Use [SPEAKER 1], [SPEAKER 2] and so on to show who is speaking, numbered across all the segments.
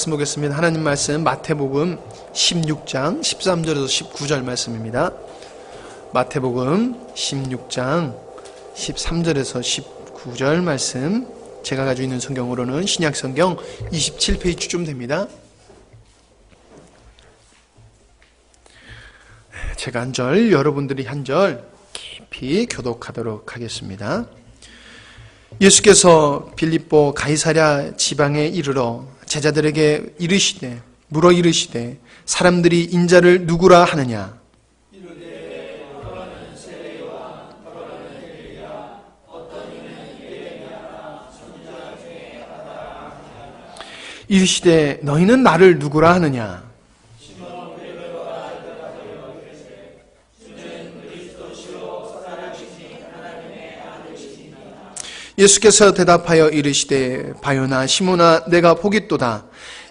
[SPEAKER 1] 말씀 보겠습니다. 하나님 말씀 마태복음 16장 13절에서 19절 말씀입니다. 마태복음 16장 13절에서 19절 말씀, 제가 가지고 있는 성경으로는 신약성경 27페이지쯤 됩니다. 제가 한 절, 여러분들이 한 절 깊이 교독하도록 하겠습니다. 예수께서 빌립보 가이사랴 지방에 이르러 제자들에게 물어 이르시되 사람들이 인자를 누구라 하느냐? 이르되 어떠는 세례요한, 어떠는 엘리야, 어떤 이는 예레미야라 선지자 중에 하나라 하느냐. 이르시되 너희는 나를 누구라 하느냐? 예수께서 대답하여 이르시되 바요나 시몬아, 내가 보겠도다.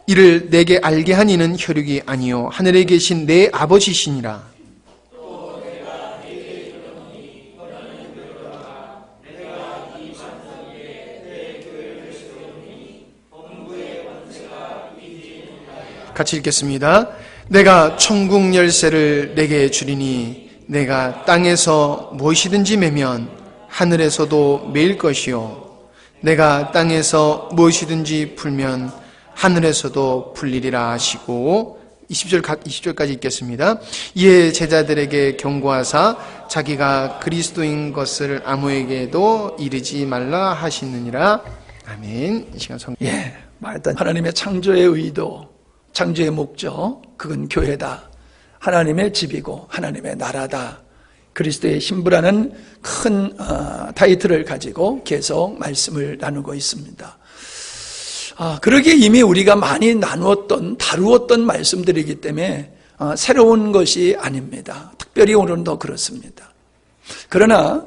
[SPEAKER 1] 이를 내게 알게 한 이는 혈육이 아니요 하늘에 계신 내 아버지시니라. 또 내가 네게 이르노니 너는 그러라. 내가 이 반석에 내 교회를 세우니 범부의 권세가 이기리라. 같이 읽겠습니다. 내가 천국 열쇠를 내게 주리니 내가 땅에서 무엇이든지 매면 하늘에서도 매일 것이요 내가 땅에서 무엇이든지 풀면 하늘에서도 풀리리라 하시고 20절까지 읽겠습니다. 이에 제자들에게 경고하사 자기가 그리스도인 것을 아무에게도 이르지 말라 하시느니라. 아멘. 이 시간
[SPEAKER 2] 말했던 하나님의 창조의 의도, 창조의 목적, 그건 교회다. 하나님의 집이고 하나님의 나라다. 그리스도의 신부라는 큰 타이틀을 가지고 계속 말씀을 나누고 있습니다. 그러기에 이미 우리가 많이 다루었던 말씀들이기 때문에 새로운 것이 아닙니다. 특별히 오늘도 그렇습니다. 그러나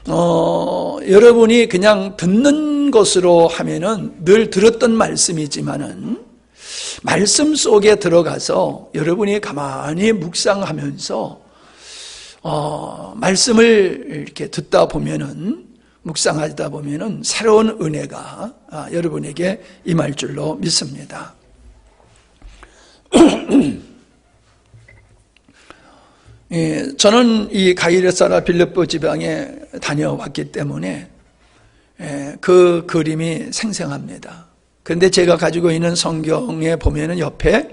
[SPEAKER 2] 여러분이 그냥 듣는 것으로 하면은 늘 들었던 말씀이지만은 말씀 속에 들어가서 여러분이 가만히 묵상하면서 말씀을 이렇게 듣다 보면은, 묵상하다 보면은 새로운 은혜가 여러분에게 임할 줄로 믿습니다. 저는 이 가이사랴 빌립보 지방에 다녀왔기 때문에 그 그림이 생생합니다. 그런데 제가 가지고 있는 성경에 보면은 옆에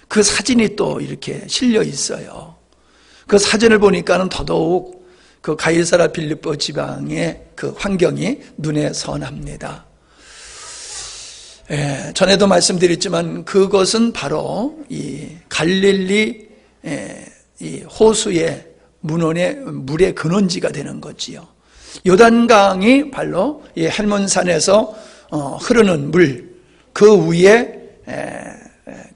[SPEAKER 2] 그 사진이 또 이렇게 실려 있어요. 그 사진을 보니까는 더더욱 그 가이사랴 빌립보 지방의 그 환경이 눈에 선합니다. 전에도 말씀드렸지만 그것은 바로 이 갈릴리 이 호수의 문원의 물의 근원지가 되는 거지요. 요단강이 바로 이 헬몬산에서 흐르는 물, 그 위에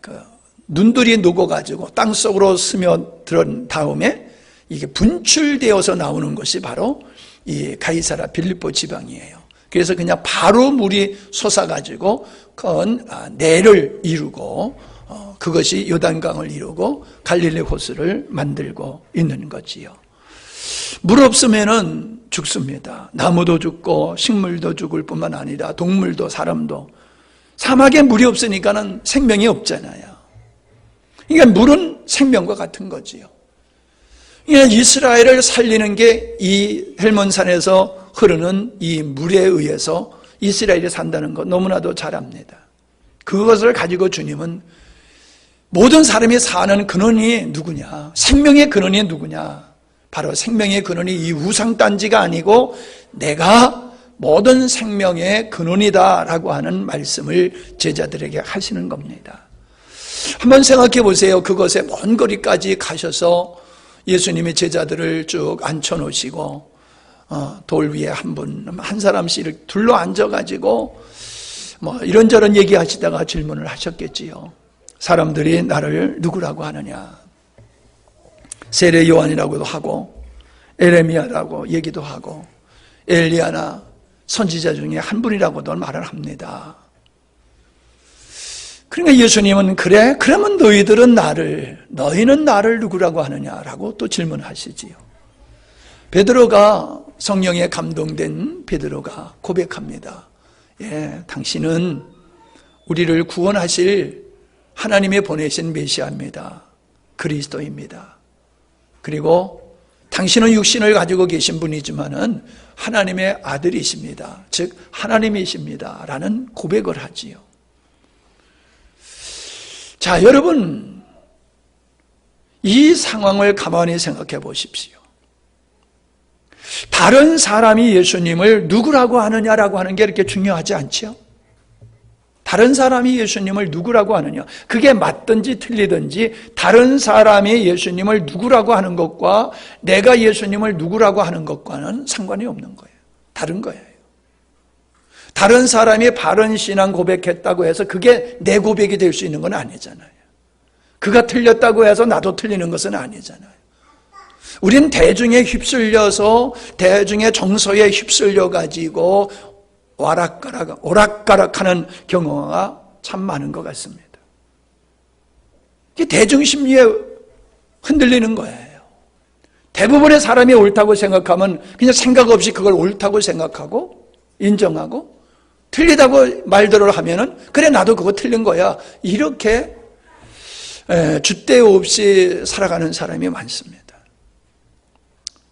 [SPEAKER 2] 그 눈들이 녹아가지고 땅속으로 스며든 다음에 이게 분출되어서 나오는 것이 바로 이 가이사랴 빌립보 지방이에요. 그래서 그냥 바로 물이 솟아가지고 큰 내를 이루고 그것이 요단강을 이루고 갈릴리 호수를 만들고 있는 거지요. 물 없으면은 죽습니다. 나무도 죽고 식물도 죽을 뿐만 아니라 동물도 사람도. 사막에 물이 없으니까는 생명이 없잖아요. 그러니까 물은 생명과 같은 거지요. 그러니까 이스라엘을 살리는 게 이 헬몬산에서 흐르는 이 물에 의해서 이스라엘이 산다는 거 너무나도 잘 압니다. 그것을 가지고 주님은 모든 사람이 사는 근원이 누구냐? 생명의 근원이 누구냐? 바로 생명의 근원이 이 우상단지가 아니고 내가 모든 생명의 근원이다라고 하는 말씀을 제자들에게 하시는 겁니다. 한번 생각해 보세요. 그것에 먼 거리까지 가셔서 예수님의 제자들을 쭉 앉혀놓으시고 돌 위에 한 사람씩 둘러 앉아가지고 이런저런 얘기하시다가 질문을 하셨겠지요. 사람들이 나를 누구라고 하느냐? 세례 요한이라고도 하고 에레미야라고 얘기도 하고 엘리야나 선지자 중에 한 분이라고도 말을 합니다. 그러니까 예수님은 그러면 너희는 나를 누구라고 하느냐라고 또 질문하시지요. 베드로가 성령에 감동된 베드로가 고백합니다. 당신은 우리를 구원하실 하나님이 보내신 메시아입니다. 그리스도입니다. 그리고 당신은 육신을 가지고 계신 분이지만은 하나님의 아들이십니다. 즉 하나님이십니다. 라는 고백을 하지요. 자, 여러분, 이 상황을 가만히 생각해 보십시오. 다른 사람이 예수님을 누구라고 하느냐라고 하는 게 이렇게 중요하지 않죠? 다른 사람이 예수님을 누구라고 하느냐, 그게 맞든지 틀리든지 다른 사람이 예수님을 누구라고 하는 것과 내가 예수님을 누구라고 하는 것과는 상관이 없는 거예요. 다른 거예요. 다른 사람이 바른 신앙 고백했다고 해서 그게 내 고백이 될 수 있는 건 아니잖아요. 그가 틀렸다고 해서 나도 틀리는 것은 아니잖아요. 우린 대중에 휩쓸려서 대중의 정서에 휩쓸려 가지고 오락가락하는 경우가 참 많은 것 같습니다. 이게 대중 심리에 흔들리는 거예요. 대부분의 사람이 옳다고 생각하면 그냥 생각 없이 그걸 옳다고 생각하고 인정하고, 틀리다고 말들을 하면은 그래 나도 그거 틀린 거야, 이렇게 줏대 없이 살아가는 사람이 많습니다.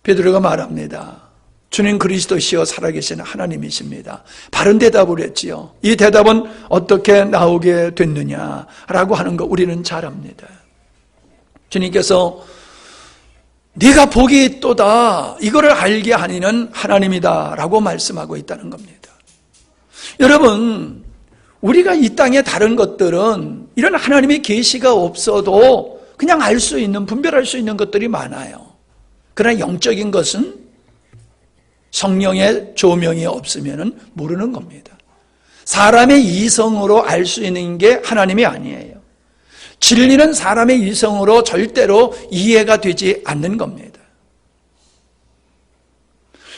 [SPEAKER 2] 베드로가 말합니다. 주님 그리스도시여 살아계신 하나님이십니다. 바른 대답을 했지요. 이 대답은 어떻게 나오게 됐느냐라고 하는 거 우리는 잘 압니다. 주님께서 네가 복이 있도다, 이거를 알게 하니는 하나님이다 라고 말씀하고 있다는 겁니다. 여러분, 우리가 이 땅의 다른 것들은 이런 하나님의 계시가 없어도 그냥 알 수 있는, 분별할 수 있는 것들이 많아요. 그러나 영적인 것은 성령의 조명이 없으면 모르는 겁니다. 사람의 이성으로 알 수 있는 게 하나님이 아니에요. 진리는 사람의 이성으로 절대로 이해가 되지 않는 겁니다.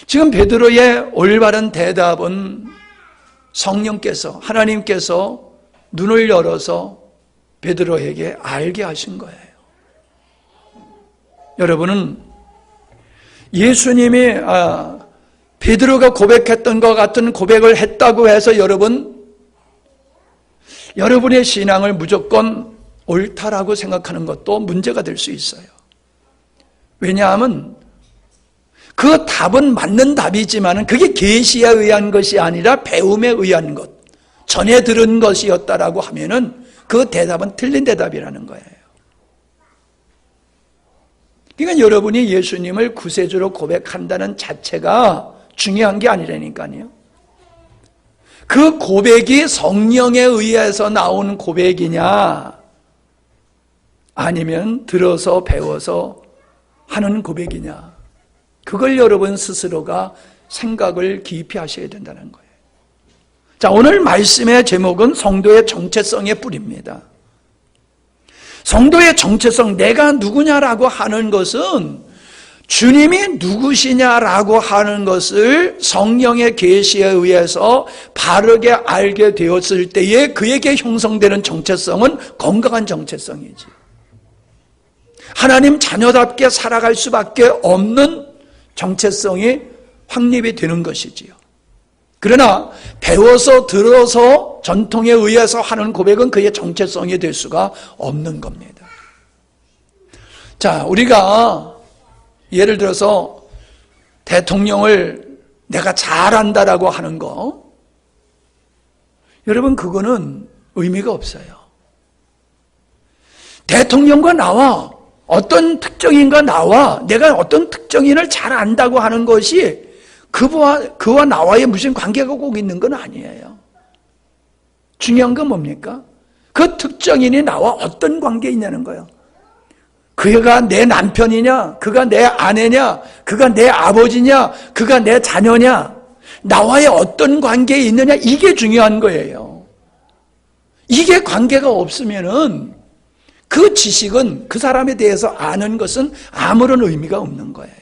[SPEAKER 2] 지금 베드로의 올바른 대답은 성령께서, 하나님께서 눈을 열어서 베드로에게 알게 하신 거예요. 여러분은 예수님이 베드로가 고백했던 것 같은 고백을 했다고 해서 여러분의 신앙을 무조건 옳다라고 생각하는 것도 문제가 될 수 있어요. 왜냐하면 그 답은 맞는 답이지만 그게 계시에 의한 것이 아니라 배움에 의한 것, 전에 들은 것이었다라고 하면은 그 대답은 틀린 대답이라는 거예요. 그러니까 여러분이 예수님을 구세주로 고백한다는 자체가 중요한 게 아니라니까요. 그 고백이 성령에 의해서 나온 고백이냐, 아니면 들어서 배워서 하는 고백이냐, 그걸 여러분 스스로가 생각을 깊이 하셔야 된다는 거예요. 자, 오늘 말씀의 제목은 성도의 정체성의 뿌리입니다. 성도의 정체성, 내가 누구냐라고 하는 것은 주님이 누구시냐라고 하는 것을 성령의 계시에 의해서 바르게 알게 되었을 때에 그에게 형성되는 정체성은 건강한 정체성이지. 하나님 자녀답게 살아갈 수밖에 없는 정체성이 확립이 되는 것이지요. 그러나 배워서 들어서 전통에 의해서 하는 고백은 그의 정체성이 될 수가 없는 겁니다. 자, 우리가 예를 들어서 대통령을 내가 잘한다라고 하는 거, 여러분 그거는 의미가 없어요. 대통령과 나와 어떤 특정인과 나와 내가 어떤 특정인을 잘 안다고 하는 것이 그와 나와의 무슨 관계가 꼭 있는 건 아니에요. 중요한 건 뭡니까? 그 특정인이 나와 어떤 관계에 있냐는 거예요. 그가 내 남편이냐, 그가 내 아내냐, 그가 내 아버지냐, 그가 내 자녀냐, 나와의 어떤 관계에 있느냐, 이게 중요한 거예요. 이게 관계가 없으면은 그 지식은, 그 사람에 대해서 아는 것은 아무런 의미가 없는 거예요.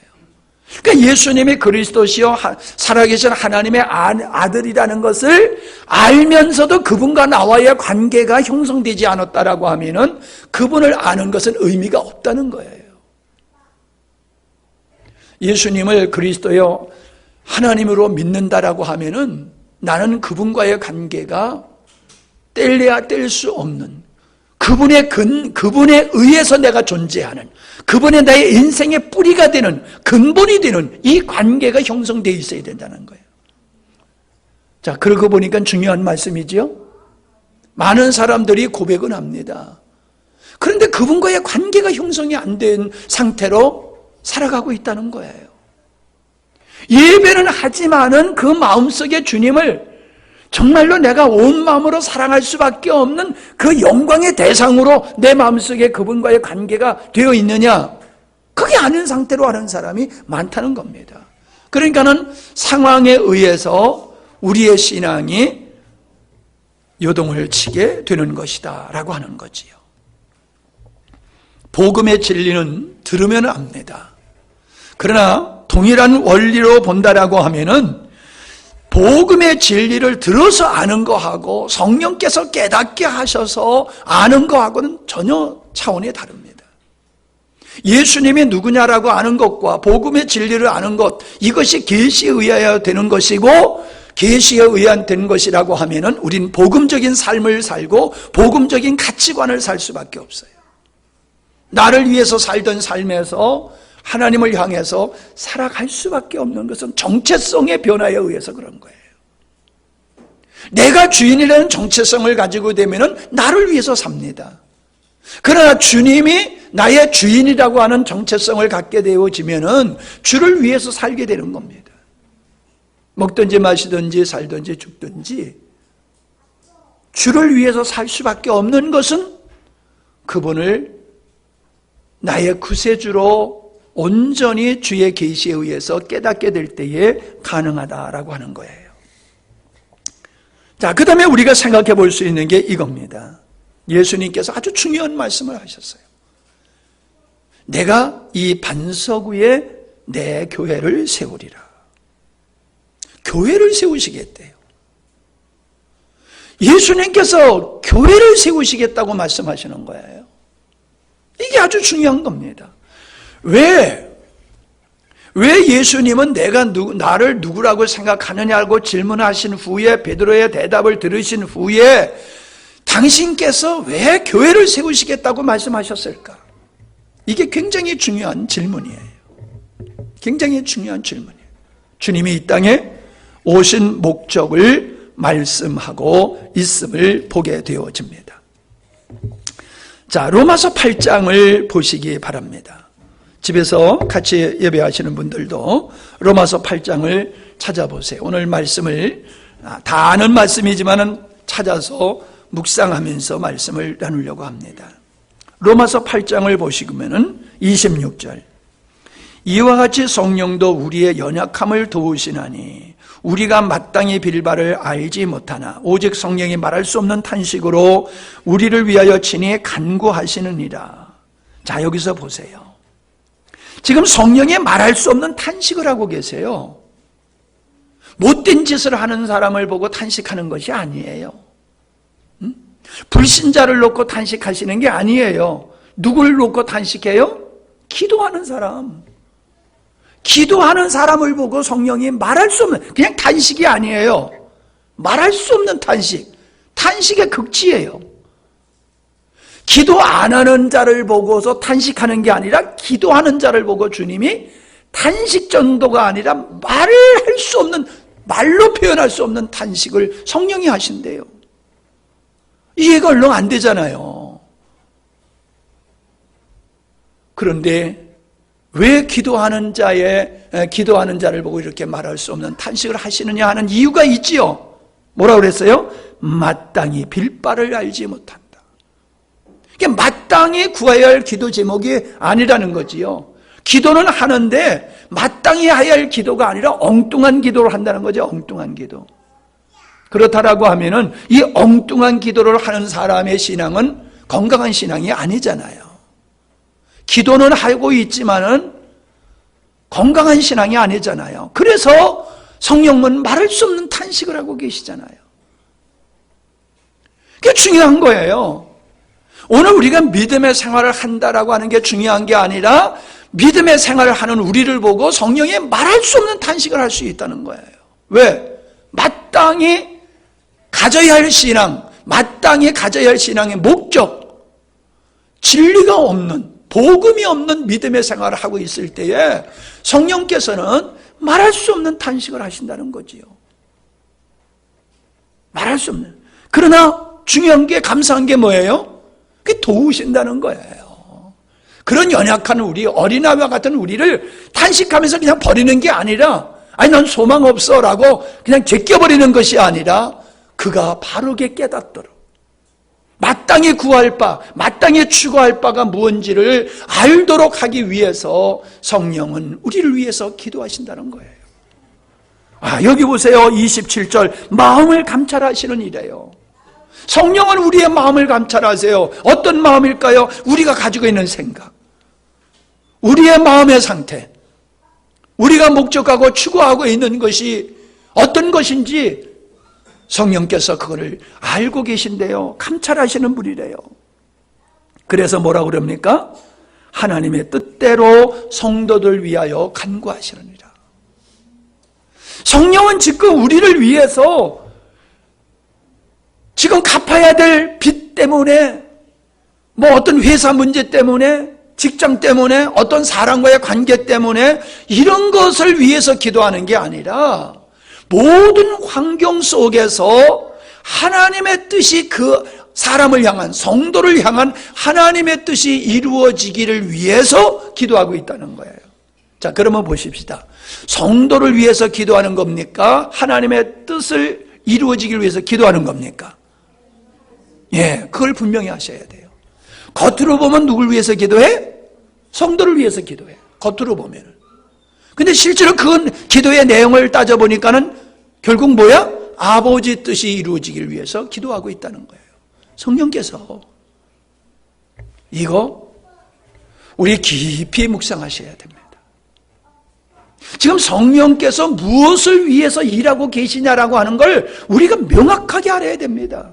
[SPEAKER 2] 그러니까 예수님이 그리스도시요 살아계신 하나님의 아들이라는 것을 알면서도 그분과 나와의 관계가 형성되지 않았다라고 하면은 그분을 아는 것은 의미가 없다는 거예요. 예수님을 그리스도요 하나님으로 믿는다라고 하면은 나는 그분과의 관계가 뗄래야 뗄 수 없는 그분에 의해서 내가 존재하는, 그분의 나의 인생의 뿌리가 되는, 근본이 되는 이 관계가 형성되어 있어야 된다는 거예요. 자, 그러고 보니까 중요한 말씀이지요. 많은 사람들이 고백은 합니다. 그런데 그분과의 관계가 형성이 안 된 상태로 살아가고 있다는 거예요. 예배는 하지만은 그 마음속에 주님을 정말로 내가 온 마음으로 사랑할 수밖에 없는 그 영광의 대상으로 내 마음속에 그분과의 관계가 되어 있느냐? 그게 아닌 상태로 하는 사람이 많다는 겁니다. 그러니까는 상황에 의해서 우리의 신앙이 요동을 치게 되는 것이다 라고 하는 거지요. 복음의 진리는 들으면 압니다. 그러나 동일한 원리로 본다라고 하면은 복음의 진리를 들어서 아는 거하고 성령께서 깨닫게 하셔서 아는 거하고는 전혀 차원이 다릅니다. 예수님이 누구냐라고 아는 것과 복음의 진리를 아는 것, 이것이 계시에 의하여 되는 것이고, 계시에 의한 된 것이라고 하면은 우린 복음적인 삶을 살고 복음적인 가치관을 살 수밖에 없어요. 나를 위해서 살던 삶에서 하나님을 향해서 살아갈 수밖에 없는 것은 정체성의 변화에 의해서 그런 거예요. 내가 주인이라는 정체성을 가지고 되면은 나를 위해서 삽니다. 그러나 주님이 나의 주인이라고 하는 정체성을 갖게 되어지면은 주를 위해서 살게 되는 겁니다. 먹든지 마시든지 살든지 죽든지 주를 위해서 살 수밖에 없는 것은 그분을 나의 구세주로 온전히 주의 계시에 의해서 깨닫게 될 때에 가능하다라고 하는 거예요. 자, 그 다음에 우리가 생각해 볼 수 있는 게 이겁니다. 예수님께서 아주 중요한 말씀을 하셨어요. 내가 이 반석 위에 내 교회를 세우리라. 교회를 세우시겠대요. 예수님께서 교회를 세우시겠다고 말씀하시는 거예요. 이게 아주 중요한 겁니다. 왜 예수님은 나를 누구라고 생각하느냐고 질문하신 후에, 베드로의 대답을 들으신 후에 당신께서 왜 교회를 세우시겠다고 말씀하셨을까? 이게 굉장히 중요한 질문이에요. 굉장히 중요한 질문이에요. 주님이 이 땅에 오신 목적을 말씀하고 있음을 보게 되어집니다. 자, 로마서 8장을 보시기 바랍니다. 집에서 같이 예배하시는 분들도 로마서 8장을 찾아보세요. 오늘 말씀을 다 아는 말씀이지만은 찾아서 묵상하면서 말씀을 나누려고 합니다. 로마서 8장을 보시면은 26절. 이와 같이 성령도 우리의 연약함을 도우시나니 우리가 마땅히 빌 바를 알지 못하나 오직 성령이 말할 수 없는 탄식으로 우리를 위하여 친히 간구하시느니라. 자, 여기서 보세요. 지금 성령이 말할 수 없는 탄식을 하고 계세요. 못된 짓을 하는 사람을 보고 탄식하는 것이 아니에요. 불신자를 놓고 탄식하시는 게 아니에요. 누굴 놓고 탄식해요? 기도하는 사람. 기도하는 사람을 보고 성령이 말할 수 없는, 그냥 탄식이 아니에요. 말할 수 없는 탄식. 탄식의 극치예요. 기도 안 하는 자를 보고서 탄식하는 게 아니라 기도하는 자를 보고 주님이 탄식 정도가 아니라 말을 할 수 없는, 말로 표현할 수 없는 탄식을 성령이 하신대요. 이해가 얼렁 안 되잖아요. 그런데 왜 기도하는 자를 보고 이렇게 말할 수 없는 탄식을 하시느냐 하는 이유가 있지요. 뭐라고 그랬어요? 마땅히 빌 바를 알지 못한다. 이게 마땅히 구해야 할 기도 제목이 아니라는 거지요. 기도는 하는데 마땅히 해야 할 기도가 아니라 엉뚱한 기도를 한다는 거죠. 엉뚱한 기도. 그렇다라고 하면은 이 엉뚱한 기도를 하는 사람의 신앙은 건강한 신앙이 아니잖아요. 기도는 하고 있지만은 건강한 신앙이 아니잖아요. 그래서 성령은 말할 수 없는 탄식을 하고 계시잖아요. 그게 중요한 거예요. 오늘 우리가 믿음의 생활을 한다라고 하는 게 중요한 게 아니라 믿음의 생활을 하는 우리를 보고 성령이 말할 수 없는 탄식을 할 수 있다는 거예요. 왜? 마땅히 가져야 할 신앙, 마땅히 가져야 할 신앙의 목적, 진리가 없는, 복음이 없는 믿음의 생활을 하고 있을 때에 성령께서는 말할 수 없는 탄식을 하신다는 거지요. 말할 수 없는. 그러나 중요한 게, 감사한 게 뭐예요? 그게 도우신다는 거예요. 그런 연약한 우리, 어린아이와 같은 우리를 탄식하면서 그냥 버리는 게 아니라, 아니 난 소망 없어 라고 그냥 제껴버리는 것이 아니라 그가 바르게 깨닫도록, 마땅히 구할 바, 마땅히 추구할 바가 무엇인지를 알도록 하기 위해서 성령은 우리를 위해서 기도하신다는 거예요. 여기 보세요. 27절, 마음을 감찰하시는 이래요. 성령은 우리의 마음을 감찰하세요. 어떤 마음일까요? 우리가 가지고 있는 생각, 우리의 마음의 상태, 우리가 목적하고 추구하고 있는 것이 어떤 것인지 성령께서 그거를 알고 계신데요, 감찰하시는 분이래요. 그래서 뭐라고 그럽니까? 하나님의 뜻대로 성도들 위하여 간구하시느니라. 성령은 지금 우리를 위해서 지금 갚아야 될 빚 때문에, 뭐 어떤 회사 문제 때문에, 직장 때문에, 어떤 사람과의 관계 때문에 이런 것을 위해서 기도하는 게 아니라 모든 환경 속에서 하나님의 뜻이 그 사람을 향한, 성도를 향한 하나님의 뜻이 이루어지기를 위해서 기도하고 있다는 거예요. 자, 그러면 보십시다. 성도를 위해서 기도하는 겁니까? 하나님의 뜻을 이루어지기를 위해서 기도하는 겁니까? 예, 그걸 분명히 하셔야 돼요. 겉으로 보면 누굴 위해서 기도해? 성도를 위해서 기도해. 겉으로 보면은. 근데 실제로 그 기도의 내용을 따져보니까는 결국 뭐야? 아버지 뜻이 이루어지기를 위해서 기도하고 있다는 거예요. 성령께서 이거 우리 깊이 묵상하셔야 됩니다. 지금 성령께서 무엇을 위해서 일하고 계시냐라고 하는 걸 우리가 명확하게 알아야 됩니다.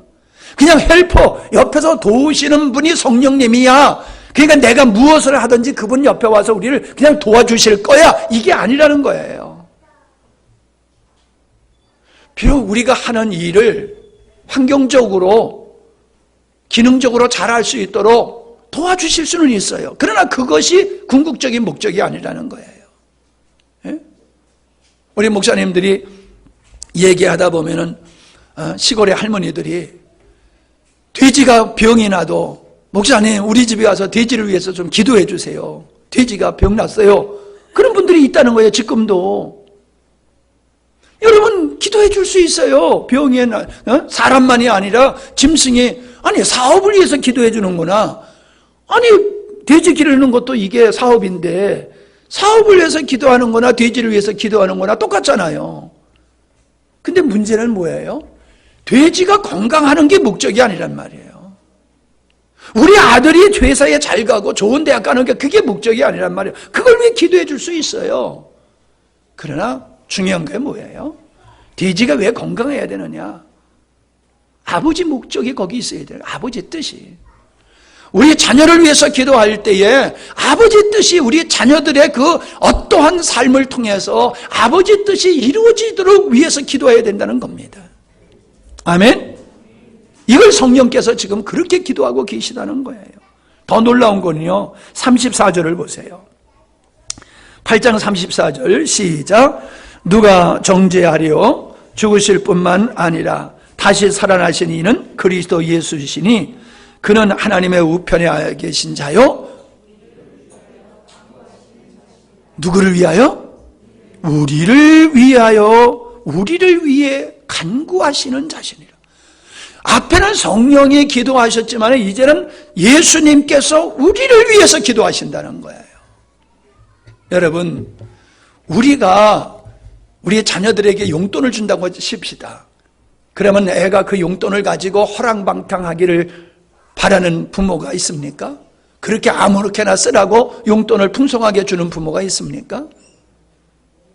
[SPEAKER 2] 그냥 헬퍼, 옆에서 도우시는 분이 성령님이야. 그러니까 내가 무엇을 하든지 그분 옆에 와서 우리를 그냥 도와주실 거야. 이게 아니라는 거예요. 비록 우리가 하는 일을 환경적으로, 기능적으로 잘할 수 있도록 도와주실 수는 있어요. 그러나 그것이 궁극적인 목적이 아니라는 거예요. 예? 우리 목사님들이 얘기하다 보면은 시골의 할머니들이 돼지가 병이 나도, 목사님 우리 집에 와서 돼지를 위해서 좀 기도해 주세요. 돼지가 병 났어요. 그런 분들이 있다는 거예요. 지금도. 여러분 기도해 줄 수 있어요. 병이 사람만이 아니라 짐승이, 아니 사업을 위해서 기도해 주는구나. 아니 돼지 기르는 것도 이게 사업인데 사업을 위해서 기도하는 거나 돼지를 위해서 기도하는 거나 똑같잖아요. 근데 문제는 뭐예요? 돼지가 건강하는 게 목적이 아니란 말이에요. 우리 아들이 회사에 잘 가고 좋은 대학 가는 게 그게 목적이 아니란 말이에요. 그걸 위해 기도해 줄 수 있어요. 그러나 중요한 게 뭐예요? 돼지가 왜 건강해야 되느냐? 아버지 목적이 거기 있어야 돼요. 아버지 뜻이. 우리 자녀를 위해서 기도할 때에 아버지 뜻이 우리 자녀들의 그 어떠한 삶을 통해서 아버지 뜻이 이루어지도록 위해서 기도해야 된다는 겁니다. 아멘? 이걸 성령께서 지금 그렇게 기도하고 계시다는 거예요. 더 놀라운 거는요, 34절을 보세요. 8장 34절 시작. 누가 정죄하리요? 죽으실 뿐만 아니라 다시 살아나신 이는 그리스도 예수시니 그는 하나님의 우편에 계신 자요. 누구를 위하여? 우리를 위하여, 우리를 위해 간구하시는 자신이라. 앞에는 성령이 기도하셨지만 이제는 예수님께서 우리를 위해서 기도하신다는 거예요. 여러분, 우리가 우리 자녀들에게 용돈을 준다고 칩시다. 그러면 애가 그 용돈을 가지고 허랑방탕하기를 바라는 부모가 있습니까? 그렇게 아무렇게나 쓰라고 용돈을 풍성하게 주는 부모가 있습니까?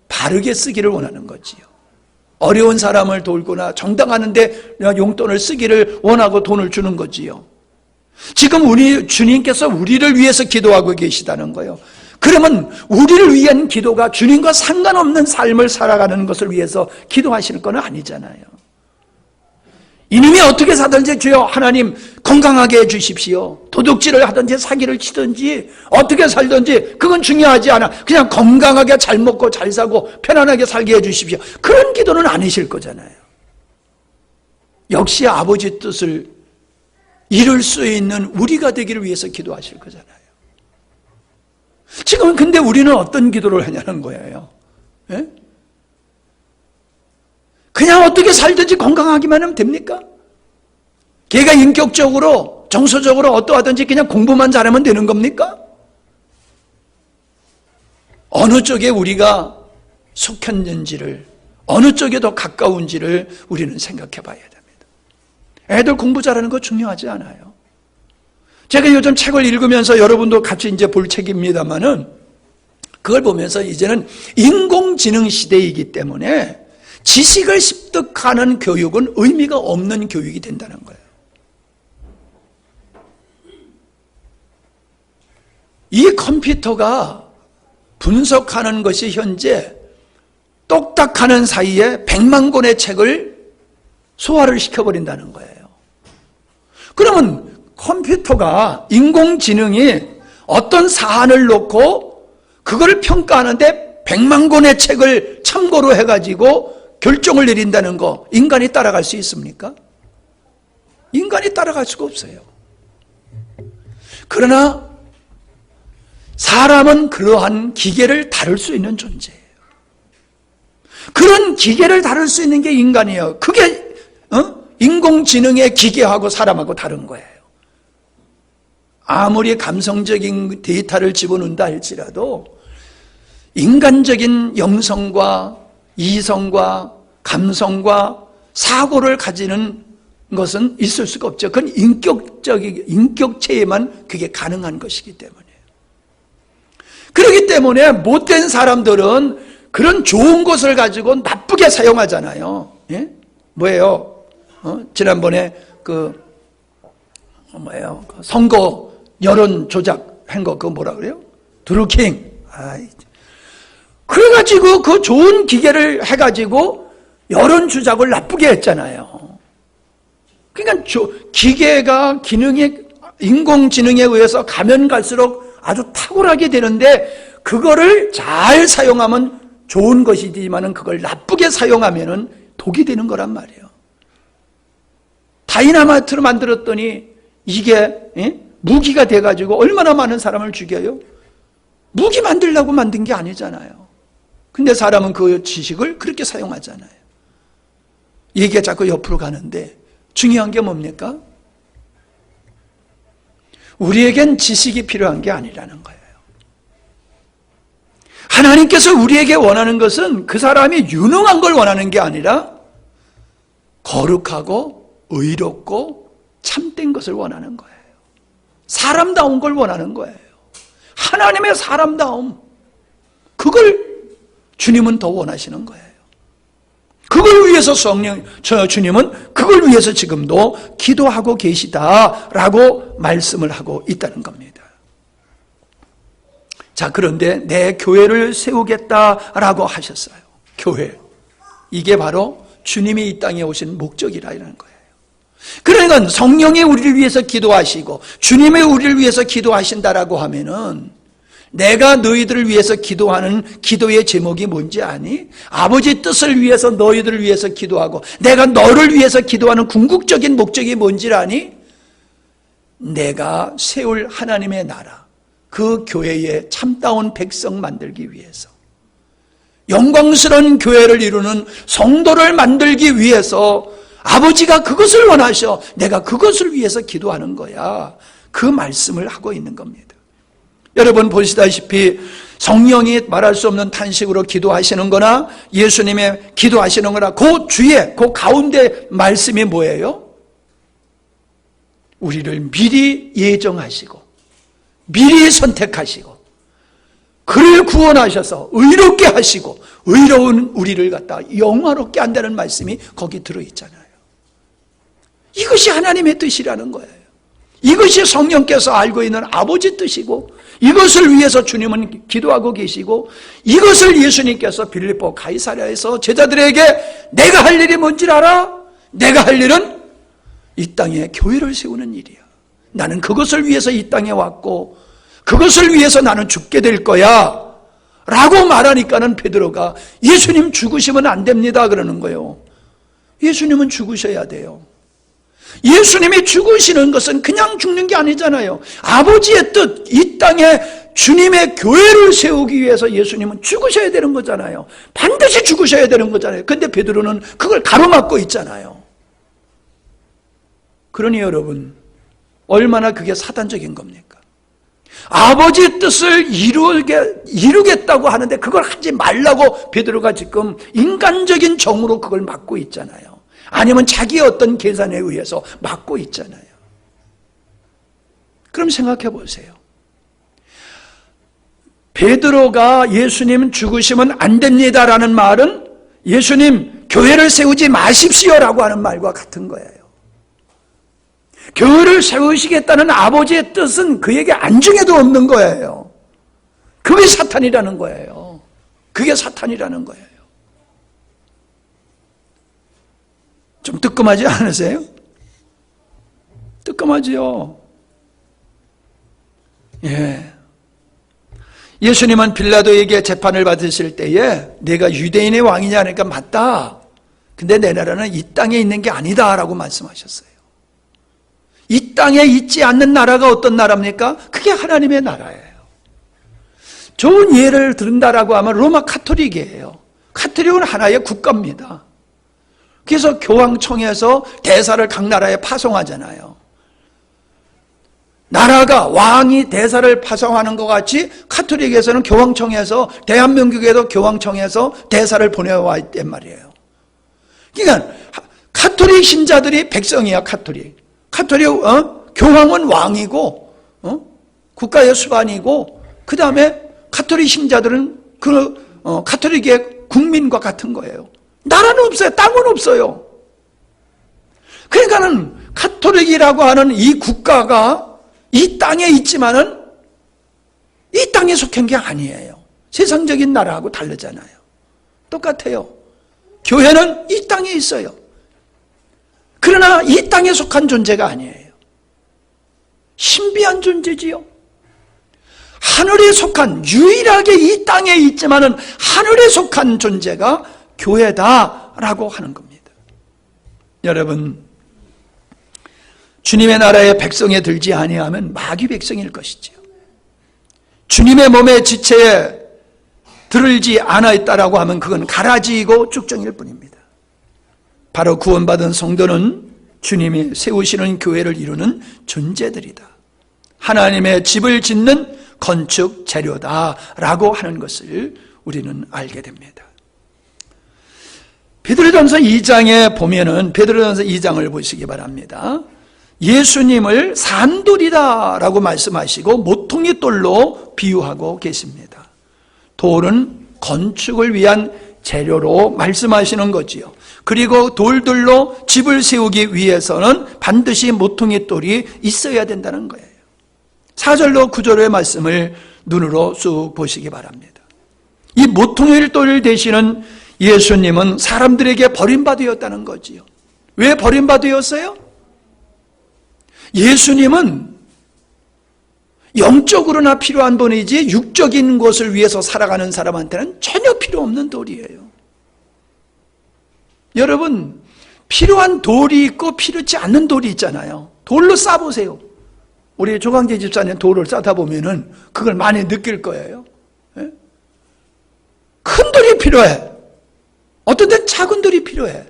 [SPEAKER 2] 바르게 쓰기를 원하는 거지요. 어려운 사람을 돌거나 정당하는데 용돈을 쓰기를 원하고 돈을 주는 거지요. 지금 우리 주님께서 우리를 위해서 기도하고 계시다는 거예요. 그러면 우리를 위한 기도가 주님과 상관없는 삶을 살아가는 것을 위해서 기도하시는 건 아니잖아요. 이놈이 어떻게 사든지 주여 하나님 건강하게 해주십시오. 도둑질을 하든지 사기를 치든지 어떻게 살든지 그건 중요하지 않아. 그냥 건강하게 잘 먹고 잘 사고 편안하게 살게 해주십시오. 그런 기도는 아니실 거잖아요. 역시 아버지 뜻을 이룰 수 있는 우리가 되기를 위해서 기도하실 거잖아요. 지금 근데 우리는 어떤 기도를 하냐는 거예요. 예? 그냥 어떻게 살든지 건강하기만 하면 됩니까? 걔가 인격적으로 정서적으로 어떠하든지 그냥 공부만 잘하면 되는 겁니까? 어느 쪽에 우리가 속했는지를, 어느 쪽에 더 가까운지를 우리는 생각해 봐야 됩니다. 애들 공부 잘하는 거 중요하지 않아요. 제가 요즘 책을 읽으면서 여러분도 같이 이제 볼 책입니다만은 그걸 보면서 이제는 인공지능 시대이기 때문에 지식을 습득하는 교육은 의미가 없는 교육이 된다는 거예요. 이 컴퓨터가 분석하는 것이 현재 똑딱하는 사이에 100만 권의 책을 소화를 시켜버린다는 거예요. 그러면 컴퓨터가, 인공지능이 어떤 사안을 놓고 그걸 평가하는데 100만 권의 책을 참고로 해가지고 결정을 내린다는 거, 인간이 따라갈 수 있습니까? 인간이 따라갈 수가 없어요. 그러나 사람은 그러한 기계를 다룰 수 있는 존재예요. 그런 기계를 다룰 수 있는 게 인간이에요. 그게 인공지능의 기계하고 사람하고 다른 거예요. 아무리 감성적인 데이터를 집어넣는다 할지라도 인간적인 영성과 이성과 감성과 사고를 가지는 것은 있을 수가 없죠. 그건 인격체에만 그게 가능한 것이기 때문에. 그렇기 때문에 못된 사람들은 그런 좋은 것을 가지고 나쁘게 사용하잖아요. 예? 뭐예요? 지난번에 선거 여론 조작한 거, 그거 뭐라 그래요? 드루킹. 그래가지고 그 좋은 기계를 해가지고 여론 조작을 나쁘게 했잖아요. 그러니까 기계가 기능이 인공지능에 의해서 가면 갈수록 아주 탁월하게 되는데 그거를 잘 사용하면 좋은 것이지만은 그걸 나쁘게 사용하면은 독이 되는 거란 말이에요. 다이나마이트를 만들었더니 이게 무기가 돼가지고 얼마나 많은 사람을 죽여요? 무기 만들려고 만든 게 아니잖아요. 근데 사람은 그 지식을 그렇게 사용하잖아요. 얘기가 자꾸 옆으로 가는데 중요한 게 뭡니까? 우리에겐 지식이 필요한 게 아니라는 거예요. 하나님께서 우리에게 원하는 것은 그 사람이 유능한 걸 원하는 게 아니라 거룩하고 의롭고 참된 것을 원하는 거예요. 사람다운 걸 원하는 거예요. 하나님의 사람다움, 그걸 주님은 더 원하시는 거예요. 그걸 위해서 주님은 그걸 위해서 지금도 기도하고 계시다라고 말씀을 하고 있다는 겁니다. 자, 그런데 내 교회를 세우겠다라고 하셨어요. 교회. 이게 바로 주님이 이 땅에 오신 목적이라는 거예요. 그러니까 성령이 우리를 위해서 기도하시고 주님이 우리를 위해서 기도하신다라고 하면은 내가 너희들을 위해서 기도하는 기도의 제목이 뭔지 아니? 아버지 뜻을 위해서 너희들을 위해서 기도하고 내가 너를 위해서 기도하는 궁극적인 목적이 뭔지 아니? 내가 세울 하나님의 나라, 그 교회에 참다운 백성 만들기 위해서, 영광스러운 교회를 이루는 성도를 만들기 위해서 아버지가 그것을 원하셔. 내가 그것을 위해서 기도하는 거야. 그 말씀을 하고 있는 겁니다. 여러분 보시다시피 성령이 말할 수 없는 탄식으로 기도하시는 거나 예수님의 기도하시는 거나 그 주에, 그 가운데 말씀이 뭐예요? 우리를 미리 예정하시고 미리 선택하시고 그를 구원하셔서 의롭게 하시고 의로운 우리를 갖다 영화롭게 한다는 말씀이 거기 들어있잖아요. 이것이 하나님의 뜻이라는 거예요. 이것이 성령께서 알고 있는 아버지 뜻이고 이것을 위해서 주님은 기도하고 계시고 이것을 예수님께서 빌립보 가이사랴에서 제자들에게 내가 할 일이 뭔지 알아? 내가 할 일은 이 땅에 교회를 세우는 일이야. 나는 그것을 위해서 이 땅에 왔고 그것을 위해서 나는 죽게 될 거야 라고 말하니까는 베드로가 예수님 죽으시면 안 됩니다 그러는 거예요. 예수님은 죽으셔야 돼요. 예수님이 죽으시는 것은 그냥 죽는 게 아니잖아요. 아버지의 뜻, 이 땅에 주님의 교회를 세우기 위해서 예수님은 죽으셔야 되는 거잖아요. 반드시 죽으셔야 되는 거잖아요. 근데 베드로는 그걸 가로막고 있잖아요. 그러니 여러분, 얼마나 그게 사단적인 겁니까? 아버지의 뜻을 이루겠다고 하는데 그걸 하지 말라고 베드로가 지금 인간적인 정으로 그걸 막고 있잖아요. 아니면 자기의 어떤 계산에 의해서 막고 있잖아요. 그럼 생각해 보세요. 베드로가 예수님 죽으시면 안 됩니다라는 말은 예수님 교회를 세우지 마십시오라고 하는 말과 같은 거예요. 교회를 세우시겠다는 아버지의 뜻은 그에게 안중에도 없는 거예요. 그게 사탄이라는 거예요. 그게 사탄이라는 거예요. 좀 뜨끔하지 않으세요? 뜨끔하지요. 예. 예수님은 빌라도에게 재판을 받으실 때에 내가 유대인의 왕이냐 하니까 맞다. 근데 내 나라는 이 땅에 있는 게 아니다 라고 말씀하셨어요. 이 땅에 있지 않는 나라가 어떤 나라입니까? 그게 하나님의 나라예요. 좋은 예를 든다라고 하면 로마 카톨릭이에요. 카톨릭은 하나의 국가입니다. 그래서 교황청에서 대사를 각 나라에 파송하잖아요. 나라가 왕이 대사를 파송하는 것 같이 카톨릭에서는 교황청에서, 대한민국에도 교황청에서 대사를 보내와 있단 말이에요. 그러니까 카톨릭 신자들이 백성이야. 카톨릭 교황은 왕이고 국가의 수반이고 그 다음에 카톨릭 신자들은 카톨릭의 국민과 같은 거예요. 나라는 없어요. 땅은 없어요. 그러니까는 카톨릭이라고 하는 이 국가가 이 땅에 있지만은 이 땅에 속한 게 아니에요. 세상적인 나라하고 다르잖아요. 똑같아요. 교회는 이 땅에 있어요. 그러나 이 땅에 속한 존재가 아니에요. 신비한 존재지요. 하늘에 속한, 유일하게 이 땅에 있지만은 하늘에 속한 존재가 교회다라고 하는 겁니다. 여러분, 주님의 나라의 백성에 들지 아니하면 마귀 백성일 것이지요. 주님의 몸의 지체에 들지 않았다라고 하면 그건 가라지이고 쭉정일 뿐입니다. 바로 구원받은 성도는 주님이 세우시는 교회를 이루는 존재들이다. 하나님의 집을 짓는 건축 재료다라고 하는 것을 우리는 알게 됩니다. 베드로전서 2장에 보면은 베드로전서 2장을 보시기 바랍니다. 예수님을 산돌이다라고 말씀하시고 모퉁이 돌로 비유하고 계십니다. 돌은 건축을 위한 재료로 말씀하시는 거지요. 그리고 돌들로 집을 세우기 위해서는 반드시 모퉁이 돌이 있어야 된다는 거예요. 4절로 9절의 말씀을 눈으로 쑥 보시기 바랍니다. 이 모퉁이 돌을 대신은 예수님은 사람들에게 버림받으셨다는 거지요. 왜 버림받으셨어요? 예수님은 영적으로나 필요한 분이지 육적인 것을 위해서 살아가는 사람한테는 전혀 필요 없는 돌이에요. 여러분, 필요한 돌이 있고 필요치 않는 돌이 있잖아요. 돌로 싸보세요. 우리 조광재 집사님 돌을 싸다 보면은 그걸 많이 느낄 거예요. 예? 큰 돌이 필요해. 어떤 데는 작은 돌이 필요해.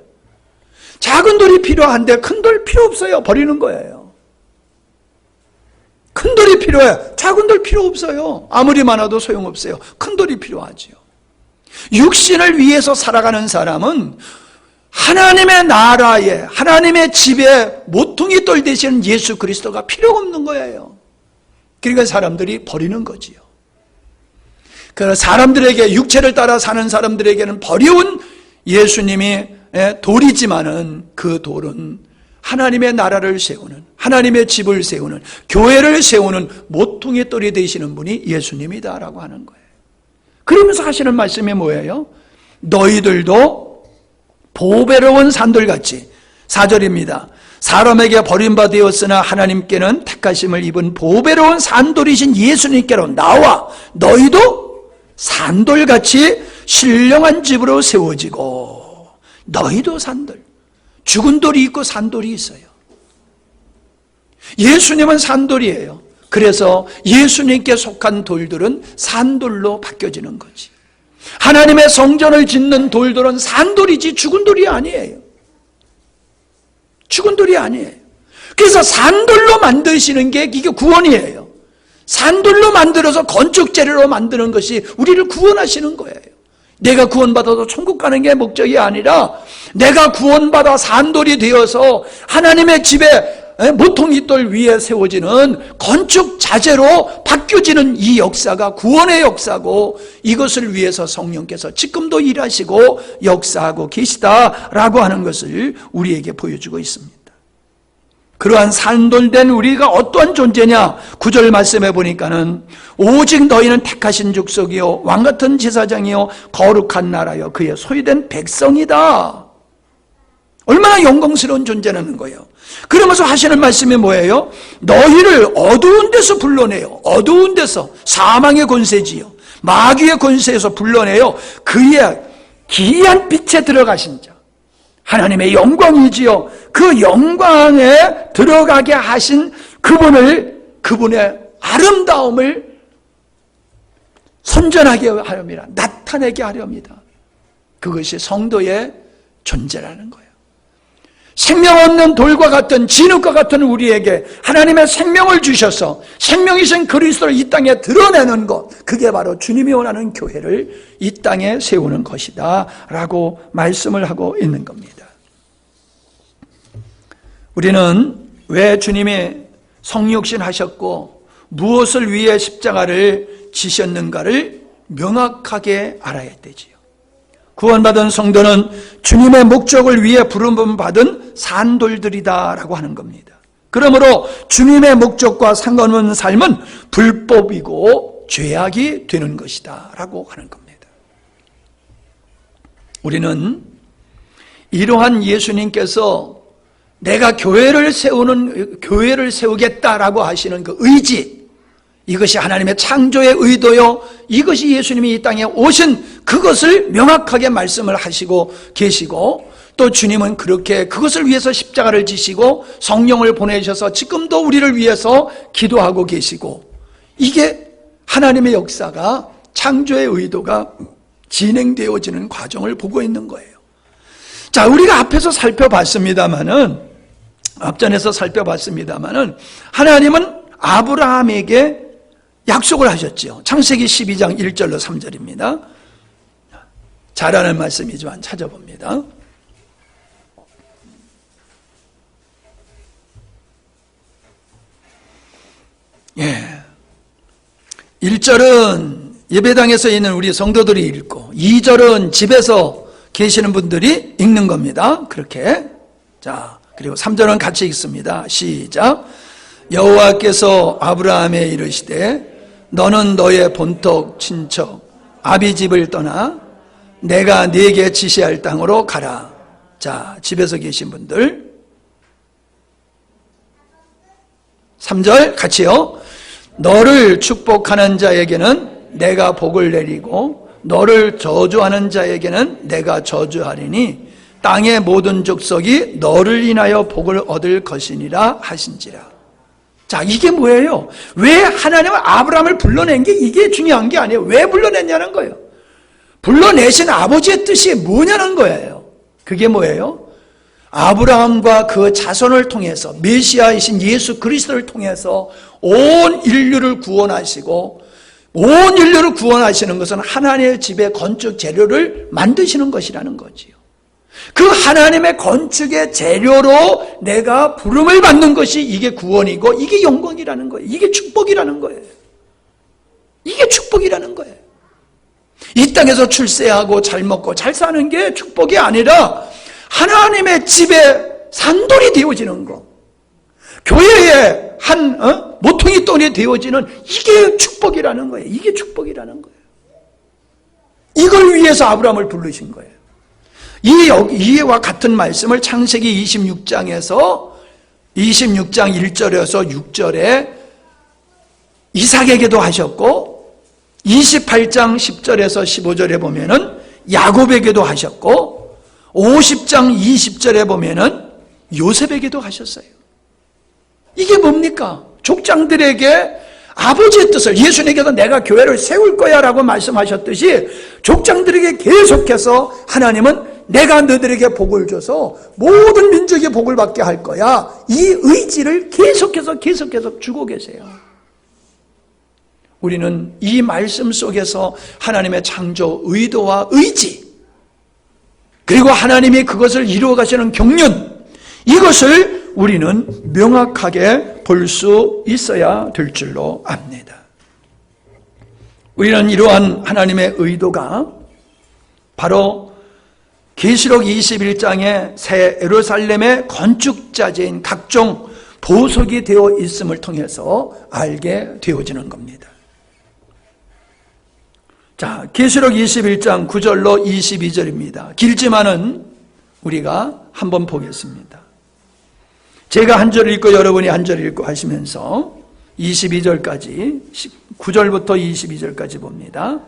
[SPEAKER 2] 작은 돌이 필요한데 큰 돌 필요 없어요. 버리는 거예요. 큰 돌이 필요해. 작은 돌 필요 없어요. 아무리 많아도 소용없어요. 큰 돌이 필요하지요. 육신을 위해서 살아가는 사람은 하나님의 나라에, 하나님의 집에 모퉁이 돌 대신 예수 그리스도가 필요가 없는 거예요. 그러니까 사람들이 버리는 거지요. 그러나 사람들에게, 육체를 따라 사는 사람들에게는 버려운 예수님이 돌이지만은 그 돌은 하나님의 나라를 세우는, 하나님의 집을 세우는, 교회를 세우는 모퉁이 돌이 되시는 분이 예수님이다라고 하는 거예요. 그러면서 하시는 말씀이 뭐예요? 너희들도 보배로운 산돌같이, 4절입니다. 사람에게 버림받았으나 하나님께는 택하심을 입은 보배로운 산돌이신 예수님께로 나와 너희도 산돌같이 신령한 집으로 세워지고. 너희도 산돌. 죽은 돌이 있고 산돌이 있어요. 예수님은 산돌이에요. 그래서 예수님께 속한 돌들은 산돌로 바뀌어지는 거지. 하나님의 성전을 짓는 돌들은 산돌이지 죽은 돌이 아니에요. 죽은 돌이 아니에요. 그래서 산돌로 만드시는 게 이게 구원이에요. 산돌로 만들어서 건축 재료로 만드는 것이 우리를 구원하시는 거예요. 내가 구원받아도 천국 가는 게 목적이 아니라 내가 구원받아 산돌이 되어서 하나님의 집에 모퉁이돌 위에 세워지는 건축 자재로 바뀌어지는 이 역사가 구원의 역사고, 이것을 위해서 성령께서 지금도 일하시고 역사하고 계시다라고 하는 것을 우리에게 보여주고 있습니다. 그러한 산돌된 우리가 어떠한 존재냐? 9절 말씀해 보니까는 오직 너희는 택하신 족속이요 왕같은 제사장이요 거룩한 나라요 그의 소유된 백성이다. 얼마나 영광스러운 존재라는 거예요. 그러면서 하시는 말씀이 뭐예요? 너희를 어두운 데서 불러내요. 어두운 데서, 사망의 권세지요 마귀의 권세에서 불러내요 그의 기이한 빛에 들어가신 자, 하나님의 영광이지요. 그 영광에 들어가게 하신 그분의 아름다움을 선전하게 하렵니다. 나타내게 하렵니다. 그것이 성도의 존재라는 거예요. 생명 없는 돌과 같은 진흙과 같은 우리에게 하나님의 생명을 주셔서 생명이신 그리스도를 이 땅에 드러내는 것, 그게 바로 주님이 원하는 교회를 이 땅에 세우는 것이다 라고 말씀을 하고 있는 겁니다. 우리는 왜 주님이 성육신 하셨고 무엇을 위해 십자가를 지셨는가를 명확하게 알아야 되지요. 구원받은 성도는 주님의 목적을 위해 부름을 받은 산돌들이다라고 하는 겁니다. 그러므로 주님의 목적과 상관없는 삶은 불법이고 죄악이 되는 것이다 라고 하는 겁니다. 우리는 이러한 예수님께서 내가 교회를 세우겠다라고 하시는 그 의지, 이것이 하나님의 창조의 의도요, 이것이 예수님이 이 땅에 오신 그것을 명확하게 말씀을 하시고 계시고, 또 주님은 그렇게 그것을 위해서 십자가를 지시고 성령을 보내셔서 지금도 우리를 위해서 기도하고 계시고, 이게 하나님의 역사가, 창조의 의도가 진행되어지는 과정을 보고 있는 거예요. 자, 우리가 앞전에서 살펴봤습니다마는 하나님은 아브라함에게 약속을 하셨죠. 창세기 12장 1절로 3절입니다. 잘 아는 말씀이지만 찾아봅니다. 예. 1절은 예배당에서 있는 우리 성도들이 읽고 2절은 집에서 계시는 분들이 읽는 겁니다. 그렇게. 자, 그리고 3절은 같이 읽습니다. 시작. 여호와께서 아브라함에 이르시되 너는 너의 본토 친척 아비집을 떠나 내가 네게 지시할 땅으로 가라. 자, 집에서 계신 분들 3절 같이요. 너를 축복하는 자에게는 내가 복을 내리고 너를 저주하는 자에게는 내가 저주하리니 땅의 모든 족속이 너를 인하여 복을 얻을 것이니라 하신지라. 자, 이게 뭐예요? 왜 하나님은 아브라함을 불러낸 게 이게 중요한 게 아니에요. 왜 불러냈냐는 거예요. 불러내신 아버지의 뜻이 뭐냐는 거예요. 그게 뭐예요? 아브라함과 그 자손을 통해서 메시아이신 예수 그리스도를 통해서 온 인류를 구원하시고, 온 인류를 구원하시는 것은 하나님의 집의 건축 재료를 만드시는 것이라는 거지요. 그 하나님의 건축의 재료로 내가 부름을 받는 것이 이게 구원이고 이게 영광이라는 거예요. 이게 축복이라는 거예요. 이게 축복이라는 거예요. 이 땅에서 출세하고 잘 먹고 잘 사는 게 축복이 아니라 하나님의 집에 산돌이 되어지는 거, 교회의 한 모퉁이 돌이 되어지는 이게 축복이라는 거예요. 이게 축복이라는 거예요. 이걸 위해서 아브라함을 부르신 거예요. 이와 같은 말씀을 창세기 26장에서 26장 1절에서 6절에 이삭에게도 하셨고 28장 10절에서 15절에 보면은 야곱에게도 하셨고 50장 20절에 보면은 요셉에게도 하셨어요. 이게 뭡니까? 족장들에게 아버지의 뜻을, 예수님께서 내가 교회를 세울 거야 라고 말씀하셨듯이 족장들에게 계속해서 하나님은 내가 너희들에게 복을 줘서 모든 민족의 복을 받게 할 거야, 이 의지를 계속해서 주고 계세요. 우리는 이 말씀 속에서 하나님의 창조 의도와 의지, 그리고 하나님이 그것을 이루어 가시는 경륜, 이것을 우리는 명확하게 볼 수 있어야 될 줄로 압니다. 우리는 이러한 하나님의 의도가 바로 계시록 21장의 새 예루살렘의 건축자재인 각종 보석이 되어 있음을 통해서 알게 되어지는 겁니다. 자, 계시록 21장 9절로 22절입니다. 길지만은 우리가 한번 보겠습니다. 제가 한 절을 읽고 여러분이 한 절을 읽고 하시면서 22절까지, 9절부터 22절까지 봅니다.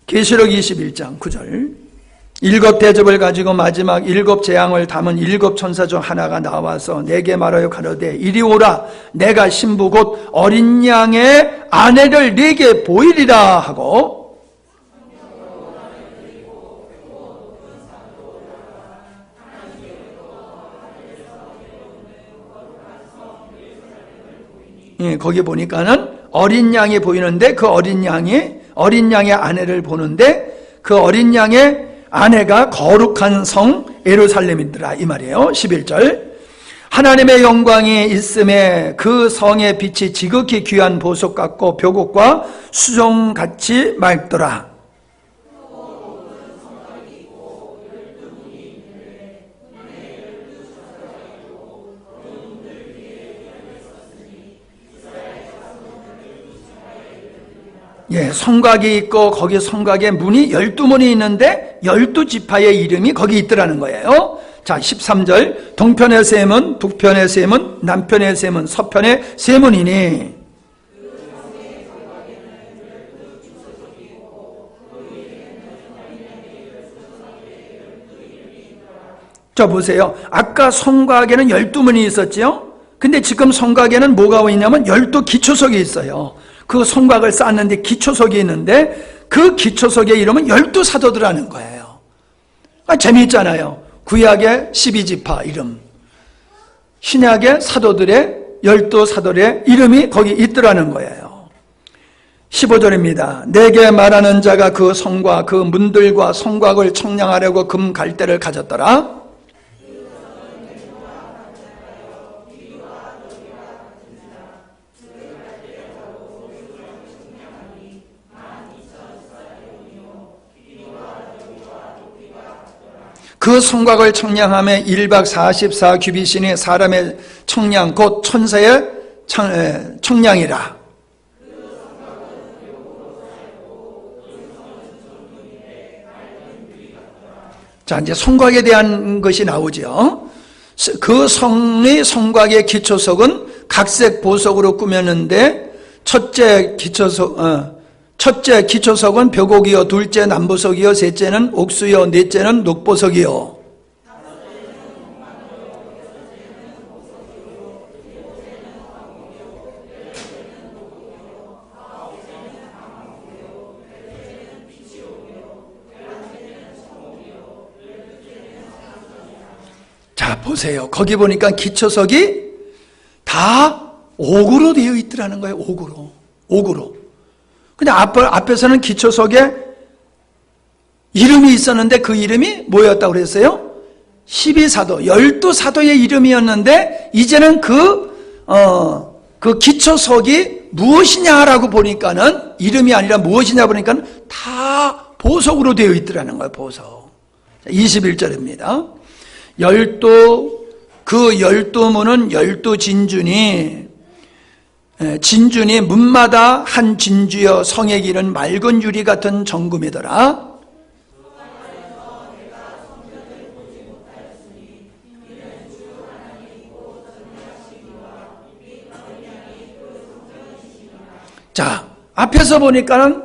[SPEAKER 2] 계시록 21장 9절. 일곱 대접을 가지고 마지막 일곱 재앙을 담은 일곱 천사 중 하나가 나와서 내게 말하여 가로되 이리 오라, 내가 신부 곧 어린 양의 아내를 네게 보이리라 하고, 거기 보니까는 어린 양이 보이는데 그 어린 양의 아내를 보는데 그 어린 양의 아내가 거룩한 성 예루살렘이더라, 이 말이에요. 11절. 하나님의 영광이 있음에 그 성의 빛이 지극히 귀한 보석 같고 묘곡과 수정같이 맑더라. 예, 성곽이 있고 거기 성곽에 문이 12문이 있는데 12지파의 이름이 거기 있더라는 거예요. 자, 13절. 동편의 세 문, 북편의 세 문, 남편의 세 문, 서편의 세 문이니. 자, 보세요. 아까 성곽에는 12문이 있었죠? 근데 지금 성곽에는 뭐가 있냐면 12기초석이 있어요. 그 성곽을 쌓았는데 기초석이 있는데 그 기초석의 이름은 12사도들하는 거예요. 재미있잖아요. 구약의 12지파 이름, 신약의 사도들의 12사도의 이름이 거기 있더라는 거예요. 15절입니다. 내게 말하는 자가 그 성과 그 문들과 성곽을 청량하려고 금 갈대를 가졌더라. 그 성곽을 청량함에 1박 44 규빗이니 사람의 청량 곧 천사의 청량이라. 자, 이제 성곽에 대한 것이 나오죠. 그 성곽의 기초석은 각색 보석으로 꾸몄는데 첫째 기초석은 벽옥이요, 둘째 남보석이요, 셋째는 옥수요, 넷째는 녹보석이요. 자, 보세요. 거기 보니까 기초석이 다 옥으로 되어 있더라는 거예요. 옥으로. 근데 앞에서는 기초석에 이름이 있었는데 그 이름이 뭐였다고 그랬어요? 12사도, 12사도의 이름이었는데 이제는 그 기초석이 무엇이냐라고 보니까는 이름이 아니라 무엇이냐 보니까는 다 보석으로 되어 있더라는 거예요. 보석. 21절입니다. 그 12문은 12진준이 문마다 한 진주여 성의 길은 맑은 유리 같은 정금이더라. 자, 앞에서 보니까는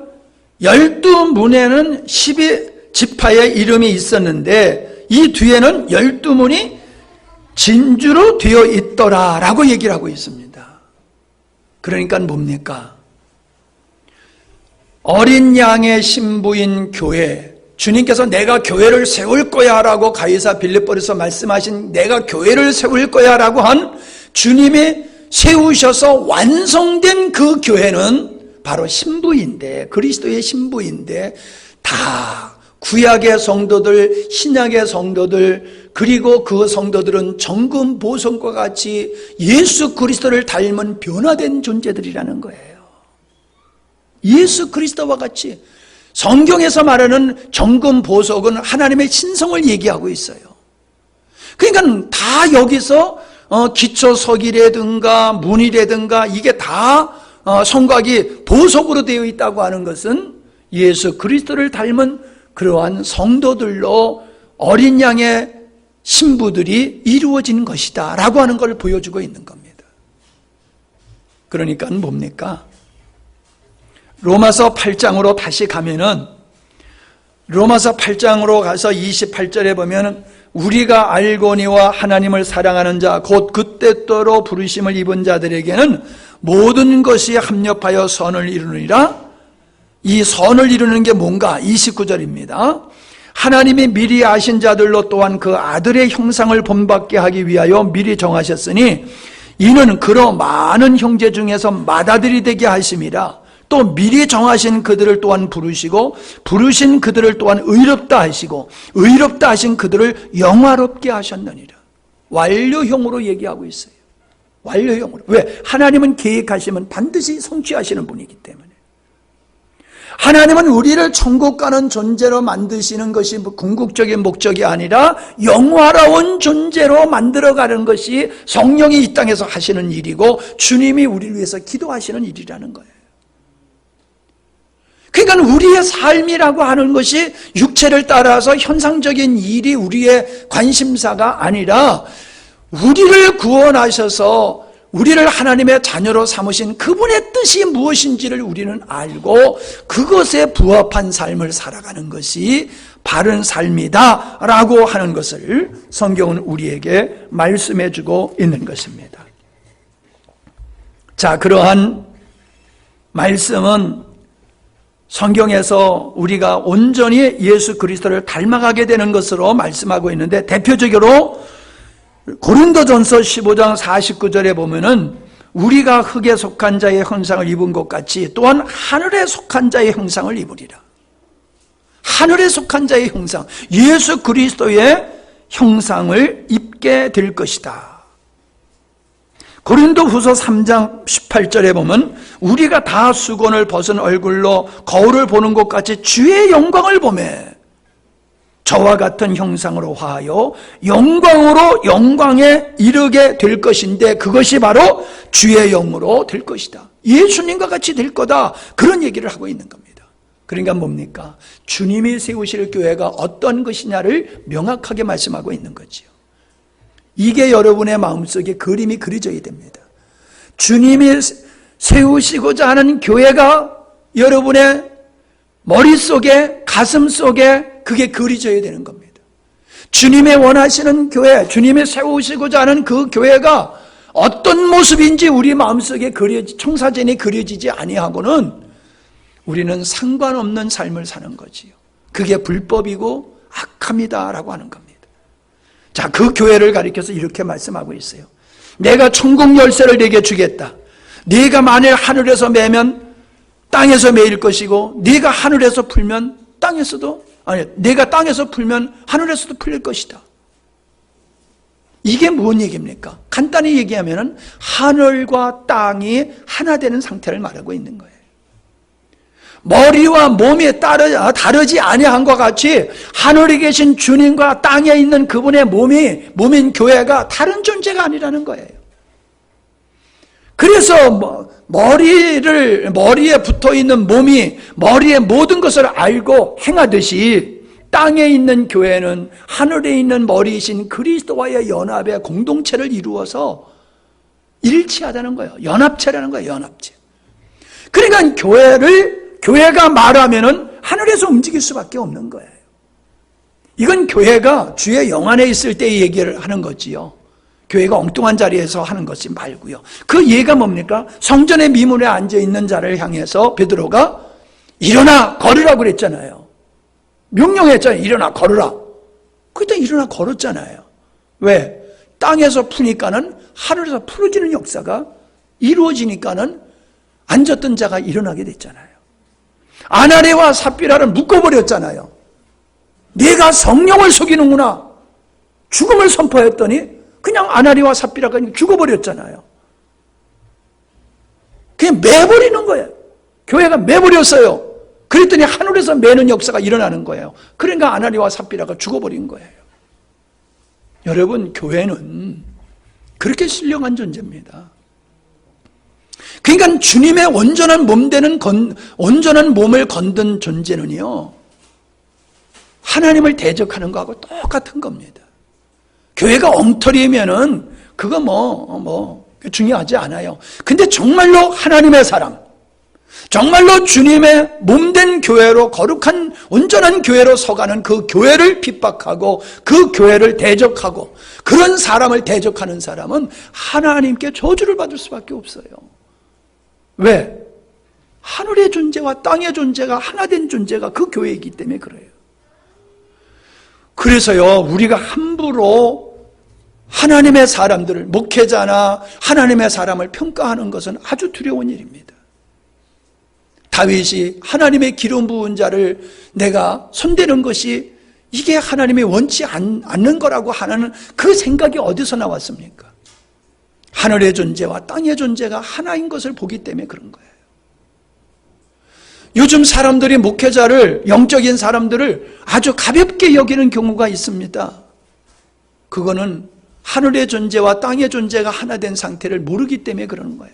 [SPEAKER 2] 12문에는 12지파의 이름이 있었는데 이 뒤에는 12문이 진주로 되어 있더라라고 얘기를 하고 있습니다. 그러니까 뭡니까? 어린 양의 신부인 교회, 주님께서 내가 교회를 세울 거야 라고 가이사 빌립보에서 말씀하신 내가 교회를 세울 거야 라고 한 주님이 세우셔서 완성된 그 교회는 바로 신부인데, 그리스도의 신부인데, 다 구약의 성도들, 신약의 성도들, 그리고 그 성도들은 정금 보석과 같이 예수 그리스도를 닮은 변화된 존재들이라는 거예요. 예수 그리스도와 같이. 성경에서 말하는 정금 보석은 하나님의 신성을 얘기하고 있어요. 그러니까 다 여기서 기초석이라든가 문이라든가 이게 다 성곽이 보석으로 되어 있다고 하는 것은 예수 그리스도를 닮은 그러한 성도들로 어린 양의 신부들이 이루어진 것이다 라고 하는 걸 보여주고 있는 겁니다. 그러니까 뭡니까? 로마서 8장으로 다시 가면은 로마서 8장으로 가서 28절에 보면은 우리가 알거니와 하나님을 사랑하는 자 곧 그때때로 부르심을 입은 자들에게는 모든 것이 합력하여 선을 이루느니라. 이 선을 이루는 게 뭔가? 29절입니다. 하나님이 미리 아신 자들로 또한 그 아들의 형상을 본받게 하기 위하여 미리 정하셨으니 이는 그러 많은 형제 중에서 맏아들이 되게 하심이라. 또 미리 정하신 그들을 또한 부르시고 부르신 그들을 또한 의롭다 하시고 의롭다 하신 그들을 영화롭게 하셨느니라. 완료형으로 얘기하고 있어요. 완료형으로. 왜? 하나님은 계획하시면 반드시 성취하시는 분이기 때문에. 하나님은 우리를 천국 가는 존재로 만드시는 것이 궁극적인 목적이 아니라 영화로운 존재로 만들어가는 것이 성령이 이 땅에서 하시는 일이고 주님이 우리를 위해서 기도하시는 일이라는 거예요. 그러니까 우리의 삶이라고 하는 것이 육체를 따라서 현상적인 일이 우리의 관심사가 아니라 우리를 구원하셔서 우리를 하나님의 자녀로 삼으신 그분의 뜻이 무엇인지를 우리는 알고 그것에 부합한 삶을 살아가는 것이 바른 삶이다 라고 하는 것을 성경은 우리에게 말씀해 주고 있는 것입니다. 자, 그러한 말씀은 성경에서 우리가 온전히 예수 그리스도를 닮아가게 되는 것으로 말씀하고 있는데 대표적으로 고린도전서 15장 49절에 보면은 우리가 흙에 속한 자의 형상을 입은 것 같이 또한 하늘에 속한 자의 형상을 입으리라. 하늘에 속한 자의 형상, 예수 그리스도의 형상을 입게 될 것이다. 고린도후서 3장 18절에 보면 우리가 다 수건을 벗은 얼굴로 거울을 보는 것 같이 주의 영광을 보매 저와 같은 형상으로 화하여 영광으로 영광에 이르게 될 것인데 그것이 바로 주의 영으로 될 것이다. 예수님과 같이 될 거다. 그런 얘기를 하고 있는 겁니다. 그러니까 뭡니까? 주님이 세우실 교회가 어떤 것이냐를 명확하게 말씀하고 있는 거지요. 이게 여러분의 마음속에 그림이 그려져야 됩니다. 주님이 세우시고자 하는 교회가 여러분의 머릿속에 가슴속에 그게 그려져야 되는 겁니다. 주님의 원하시는 교회, 주님이 세우시고자 하는 그 교회가 어떤 모습인지 우리 마음속에 청사진이 그려지지 아니하고는 우리는 상관없는 삶을 사는 거지요. 그게 불법이고 악합니다라고 하는 겁니다. 자, 그 교회를 가리켜서 이렇게 말씀하고 있어요. 내가 천국 열쇠를 네게 주겠다. 네가 만일 하늘에서 매면 땅에서 매일 것이고 네가 하늘에서 풀면 네가 땅에서 풀면 하늘에서도 풀릴 것이다. 이게 무슨 얘기입니까? 간단히 얘기하면 하늘과 땅이 하나 되는 상태를 말하고 있는 거예요. 머리와 몸이 다르지 아니한 것 같이 하늘에 계신 주님과 땅에 있는 그분의 몸인 교회가 다른 존재가 아니라는 거예요. 그래서 머리에 붙어있는 몸이 머리의 모든 것을 알고 행하듯이 땅에 있는 교회는 하늘에 있는 머리이신 그리스도와의 연합의 공동체를 이루어서 일치하다는 거예요. 연합체라는 거예요. 연합체. 그러니까 교회가 말하면은 하늘에서 움직일 수밖에 없는 거예요. 이건 교회가 주의 영 안에 있을 때의 얘기를 하는 거지요. 교회가 엉뚱한 자리에서 하는 것이 말고요. 그 예가 뭡니까? 성전의 미문에 앉아있는 자를 향해서 베드로가 일어나 걸으라고 그랬잖아요. 명령했잖아요. 일어나 걸으라. 그때 일어나 걸었잖아요. 왜? 땅에서 푸니까는 하늘에서 풀어지는 역사가 이루어지니까는 앉았던 자가 일어나게 됐잖아요. 아나니아와 삽비라를 묶어버렸잖아요. 네가 성령을 속이는구나. 죽음을 선포했더니 그냥 아나니아와 삽비라가 죽어버렸잖아요. 그냥 매버리는 거예요. 교회가 매버렸어요. 그랬더니 하늘에서 매는 역사가 일어나는 거예요. 그러니까 아나니아와 삽비라가 죽어버린 거예요. 여러분, 교회는 그렇게 신령한 존재입니다. 그러니까 주님의 온전한 온전한 몸을 건든 존재는요, 하나님을 대적하는 거하고 똑같은 겁니다. 교회가 엉터리면은 그거 중요하지 않아요. 근데 정말로 하나님의 사람, 정말로 주님의 몸된 교회로 거룩한 온전한 교회로 서가는 그 교회를 핍박하고 그 교회를 대적하고 그런 사람을 대적하는 사람은 하나님께 저주를 받을 수밖에 없어요. 왜? 하늘의 존재와 땅의 존재가 하나 된 존재가 그 교회이기 때문에 그래요. 그래서요, 우리가 함부로 하나님의 사람들을, 목회자나 하나님의 사람을 평가하는 것은 아주 두려운 일입니다. 다윗이 하나님의 기름 부은 자를 내가 손대는 것이 이게 하나님이 원치 않는 거라고 하는 그 생각이 어디서 나왔습니까? 하늘의 존재와 땅의 존재가 하나인 것을 보기 때문에 그런 거예요. 요즘 사람들이 목회자를, 영적인 사람들을 아주 가볍게 여기는 경우가 있습니다. 그거는 하늘의 존재와 땅의 존재가 하나 된 상태를 모르기 때문에 그러는 거예요.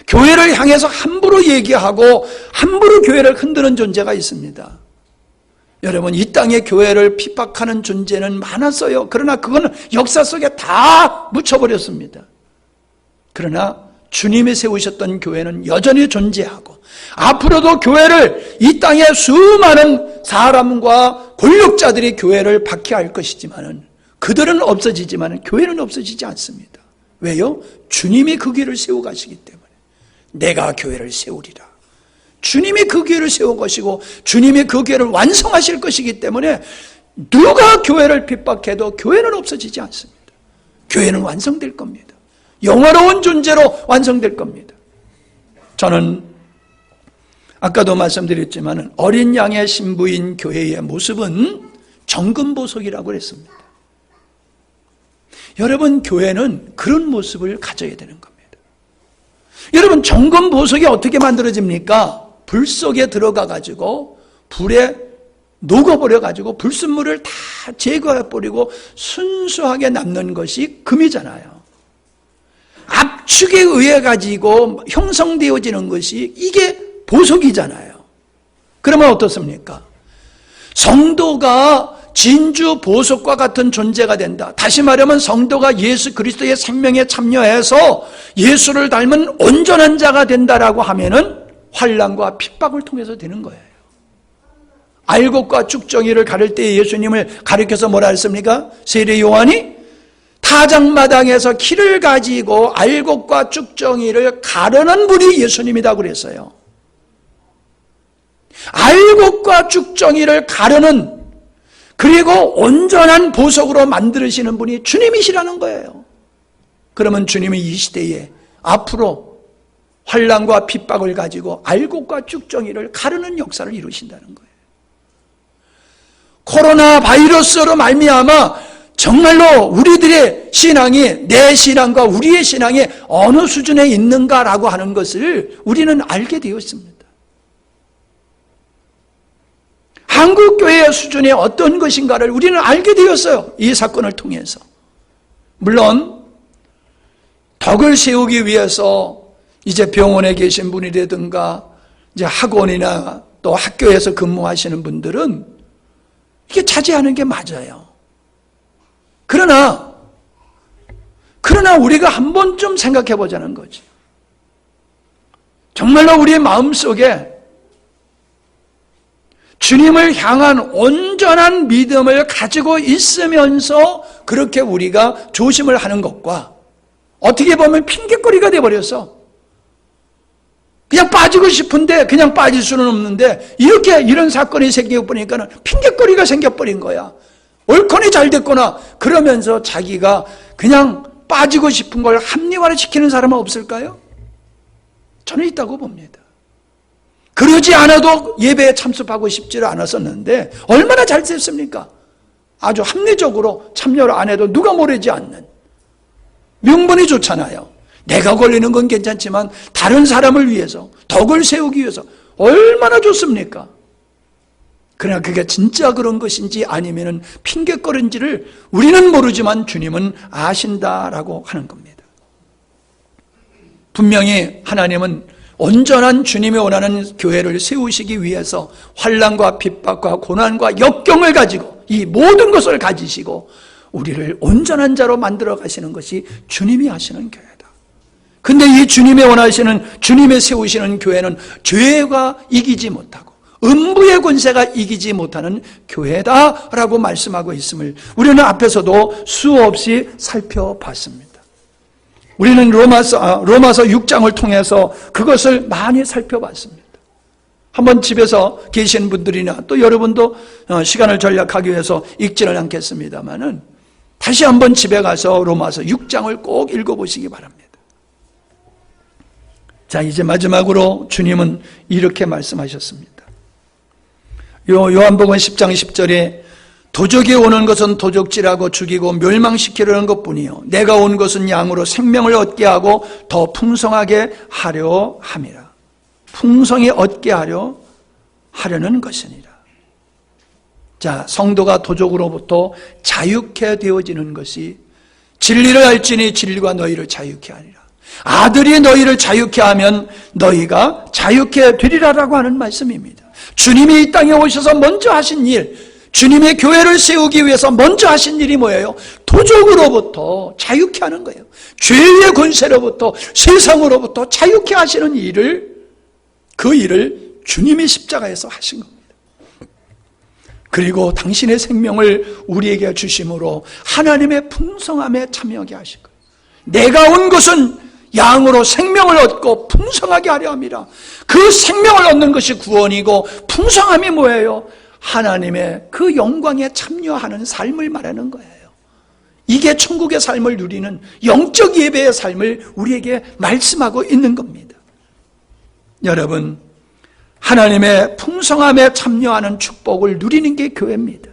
[SPEAKER 2] 교회를 향해서 함부로 얘기하고 함부로 교회를 흔드는 존재가 있습니다. 여러분, 이 땅의 교회를 핍박하는 존재는 많았어요. 그러나 그거는 역사 속에 다 묻혀버렸습니다. 그러나 주님이 세우셨던 교회는 여전히 존재하고 앞으로도 교회를, 이 땅의 수많은 사람과 권력자들이 교회를 박해할 것이지만은 그들은 없어지지만 교회는 없어지지 않습니다. 왜요? 주님이 그 길을 세워 가시기 때문에. 내가 교회를 세우리라. 주님이 그 교회를 세울 것이고 주님이 그 교회를 완성하실 것이기 때문에 누가 교회를 핍박해도 교회는 없어지지 않습니다. 교회는 완성될 겁니다. 영화로운 존재로 완성될 겁니다. 저는 아까도 말씀드렸지만 어린 양의 신부인 교회의 모습은 정금보석이라고 했습니다. 여러분, 교회는 그런 모습을 가져야 되는 겁니다. 여러분, 정금보석이 어떻게 만들어집니까? 불 속에 들어가 가지고 불에 녹아버려 가지고 불순물을 다 제거해 버리고 순수하게 남는 것이 금이잖아요. 압축에 의해 가지고 형성되어지는 것이 이게 보석이잖아요. 그러면 어떻습니까? 성도가 진주 보석과 같은 존재가 된다. 다시 말하면 성도가 예수 그리스도의 생명에 참여해서 예수를 닮은 온전한 자가 된다라고 하면은 환난과 핍박을 통해서 되는 거예요. 알곡과 쭉정이를 가를 때 예수님을 가리켜서 뭐라 했습니까? 세례 요한이 타작마당에서 키를 가지고 알곡과 쭉정이를 가르는 분이 예수님이라고 그랬어요. 알곡과 쭉정이를 가르는, 그리고 온전한 보석으로 만드시는 분이 주님이시라는 거예요. 그러면 주님이 이 시대에 앞으로 환난과 핍박을 가지고 알곡과 쭉정이를 가르는 역사를 이루신다는 거예요. 코로나 바이러스로 말미암아 정말로 우리들의 신앙이, 내 신앙과 우리의 신앙이 어느 수준에 있는가라고 하는 것을 우리는 알게 되었습니다. 한국교회의 수준이 어떤 것인가를 우리는 알게 되었어요. 이 사건을 통해서. 물론 덕을 세우기 위해서 이제 병원에 계신 분이라든가 이제 학원이나 또 학교에서 근무하시는 분들은 이게 자제하는 게 맞아요. 그러나 우리가 한 번쯤 생각해 보자는 거지. 정말로 우리의 마음속에 주님을 향한 온전한 믿음을 가지고 있으면서 그렇게 우리가 조심을 하는 것과 어떻게 보면 핑계거리가 돼버렸어. 그냥 빠지고 싶은데 그냥 빠질 수는 없는데 이런 사건이 생겨버리니까 핑계거리가 생겨버린 거야. 옳거니 잘 됐거나 그러면서 자기가 그냥 빠지고 싶은 걸 합리화를 시키는 사람은 없을까요? 저는 있다고 봅니다. 그러지 않아도 예배에 참석하고 싶지를 않았었는데 얼마나 잘 됐습니까? 아주 합리적으로 참여를 안 해도 누가 모르지 않는 명분이 좋잖아요. 내가 걸리는 건 괜찮지만 다른 사람을 위해서 덕을 세우기 위해서 얼마나 좋습니까? 그러나 그게 진짜 그런 것인지 아니면 핑계거리인지를 우리는 모르지만 주님은 아신다라고 하는 겁니다. 분명히 하나님은 온전한 주님이 원하는 교회를 세우시기 위해서 환난과 핍박과 고난과 역경을 가지고 이 모든 것을 가지시고 우리를 온전한 자로 만들어 가시는 것이 주님이 하시는 교회다. 근데 이 주님이 원하시는, 주님이 세우시는 교회는 죄가 이기지 못하고 음부의 권세가 이기지 못하는 교회다라고 말씀하고 있음을 우리는 앞에서도 수없이 살펴봤습니다. 우리는 로마서 6장을 통해서 그것을 많이 살펴봤습니다. 한번 집에서 계신 분들이나 또 여러분도 시간을 절약하기 위해서 읽지는 않겠습니다만은 다시 한번 집에 가서 로마서 6장을 꼭 읽어보시기 바랍니다. 자, 이제 마지막으로 주님은 이렇게 말씀하셨습니다. 요한복음 10장 10절에 도적이 오는 것은 도적질하고 죽이고 멸망시키려는 것뿐이요 내가 온 것은 양으로 생명을 얻게 하고 더 풍성하게 하려 함이라. 풍성히 얻게 하려는 것이니라. 자, 성도가 도적으로부터 자유케 되어지는 것이 진리를 알지니 진리가 너희를 자유케 하리라. 아들이 너희를 자유케 하면 너희가 자유케 되리라라고 하는 말씀입니다. 주님이 이 땅에 오셔서 먼저 하신 일, 주님의 교회를 세우기 위해서 먼저 하신 일이 뭐예요? 도적으로부터 자유케 하는 거예요. 죄의 권세로부터, 세상으로부터 자유케 하시는 그 일을 주님이 십자가에서 하신 겁니다. 그리고 당신의 생명을 우리에게 주심으로 하나님의 풍성함에 참여하게 하신 거예요. 내가 온 것은 양으로 생명을 얻고 풍성하게 하려 함이라. 그 생명을 얻는 것이 구원이고 풍성함이 뭐예요? 하나님의 그 영광에 참여하는 삶을 말하는 거예요. 이게 천국의 삶을 누리는 영적 예배의 삶을 우리에게 말씀하고 있는 겁니다. 여러분, 하나님의 풍성함에 참여하는 축복을 누리는 게 교회입니다.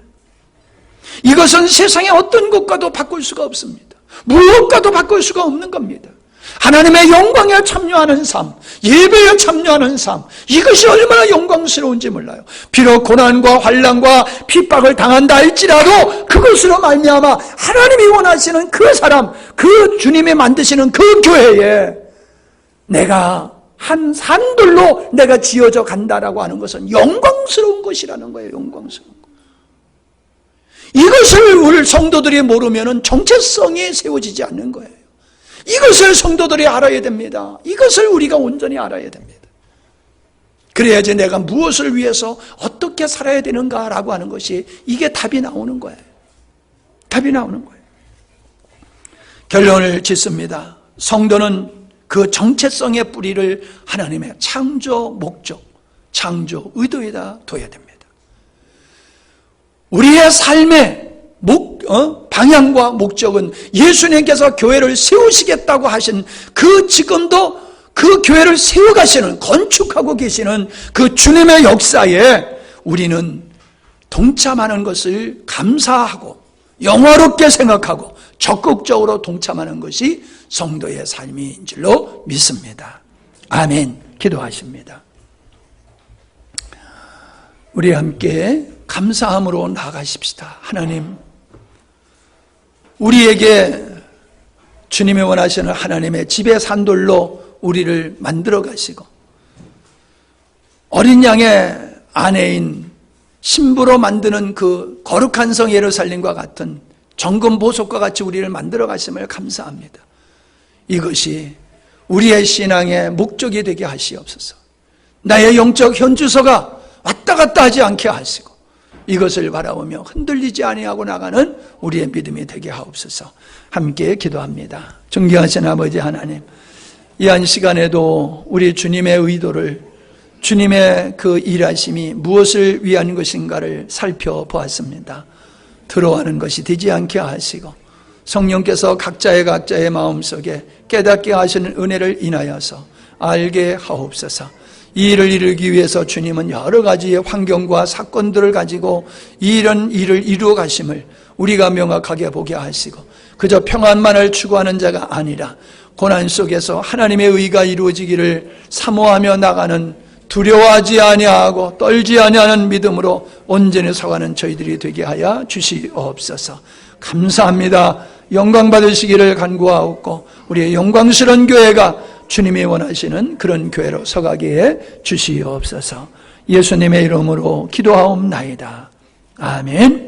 [SPEAKER 2] 이것은 세상의 어떤 것과도 바꿀 수가 없습니다. 무엇과도 바꿀 수가 없는 겁니다. 하나님의 영광에 참여하는 삶, 예배에 참여하는 삶, 이것이 얼마나 영광스러운지 몰라요. 비록 고난과 환난과 핍박을 당한다 할지라도 그것으로 말미암아 하나님이 원하시는 그 사람, 그 주님이 만드시는 그 교회에 내가 한 산돌로 내가 지어져 간다라고 하는 것은 영광스러운 것이라는 거예요. 영광스러운 것. 이것을 우리 성도들이 모르면 정체성이 세워지지 않는 거예요. 이것을 성도들이 알아야 됩니다. 이것을 우리가 온전히 알아야 됩니다. 그래야지 내가 무엇을 위해서 어떻게 살아야 되는가라고 하는 것이 이게 답이 나오는 거예요. 답이 나오는 거예요. 결론을 짓습니다. 성도는 그 정체성의 뿌리를 하나님의 창조 목적, 창조 의도에다 둬야 됩니다. 우리의 삶의 방향과 목적은 예수님께서 교회를 세우시겠다고 하신 그 지금도 그 교회를 세워가시는, 건축하고 계시는 그 주님의 역사에 우리는 동참하는 것을 감사하고 영화롭게 생각하고 적극적으로 동참하는 것이 성도의 삶인 줄로 믿습니다. 아멘. 기도하십니다. 우리 함께 감사함으로 나아가십시다. 하나님, 우리에게 주님이 원하시는 하나님의 집의 산돌로 우리를 만들어 가시고 어린 양의 아내인 신부로 만드는 그 거룩한 성 예루살렘과 같은 정금 보석과 같이 우리를 만들어 가심을 감사합니다. 이것이 우리의 신앙의 목적이 되게 하시옵소서. 나의 영적 현주소가 왔다 갔다 하지 않게 하시고 이것을 바라보며 흔들리지 아니하고 나가는 우리의 믿음이 되게 하옵소서. 함께 기도합니다. 존귀하신 아버지 하나님, 이 한 시간에도 우리 주님의 의도를, 주님의 그 일하심이 무엇을 위한 것인가를 살펴보았습니다. 들어가는 것이 되지 않게 하시고 성령께서 각자의 마음속에 깨닫게 하시는 은혜를 인하여서 알게 하옵소서. 이 일을 이루기 위해서 주님은 여러 가지의 환경과 사건들을 가지고 이런 일을 이루어 가심을 우리가 명확하게 보게 하시고 그저 평안만을 추구하는 자가 아니라 고난 속에서 하나님의 의가 이루어지기를 사모하며 나가는, 두려워하지 아니하고 떨지 아니하는 믿음으로 온전히 서가는 저희들이 되게 하여 주시옵소서. 감사합니다. 영광 받으시기를 간구하옵고 우리의 영광스러운 교회가 주님이 원하시는 그런 교회로 서가게 해 주시옵소서. 예수님의 이름으로 기도하옵나이다. 아멘.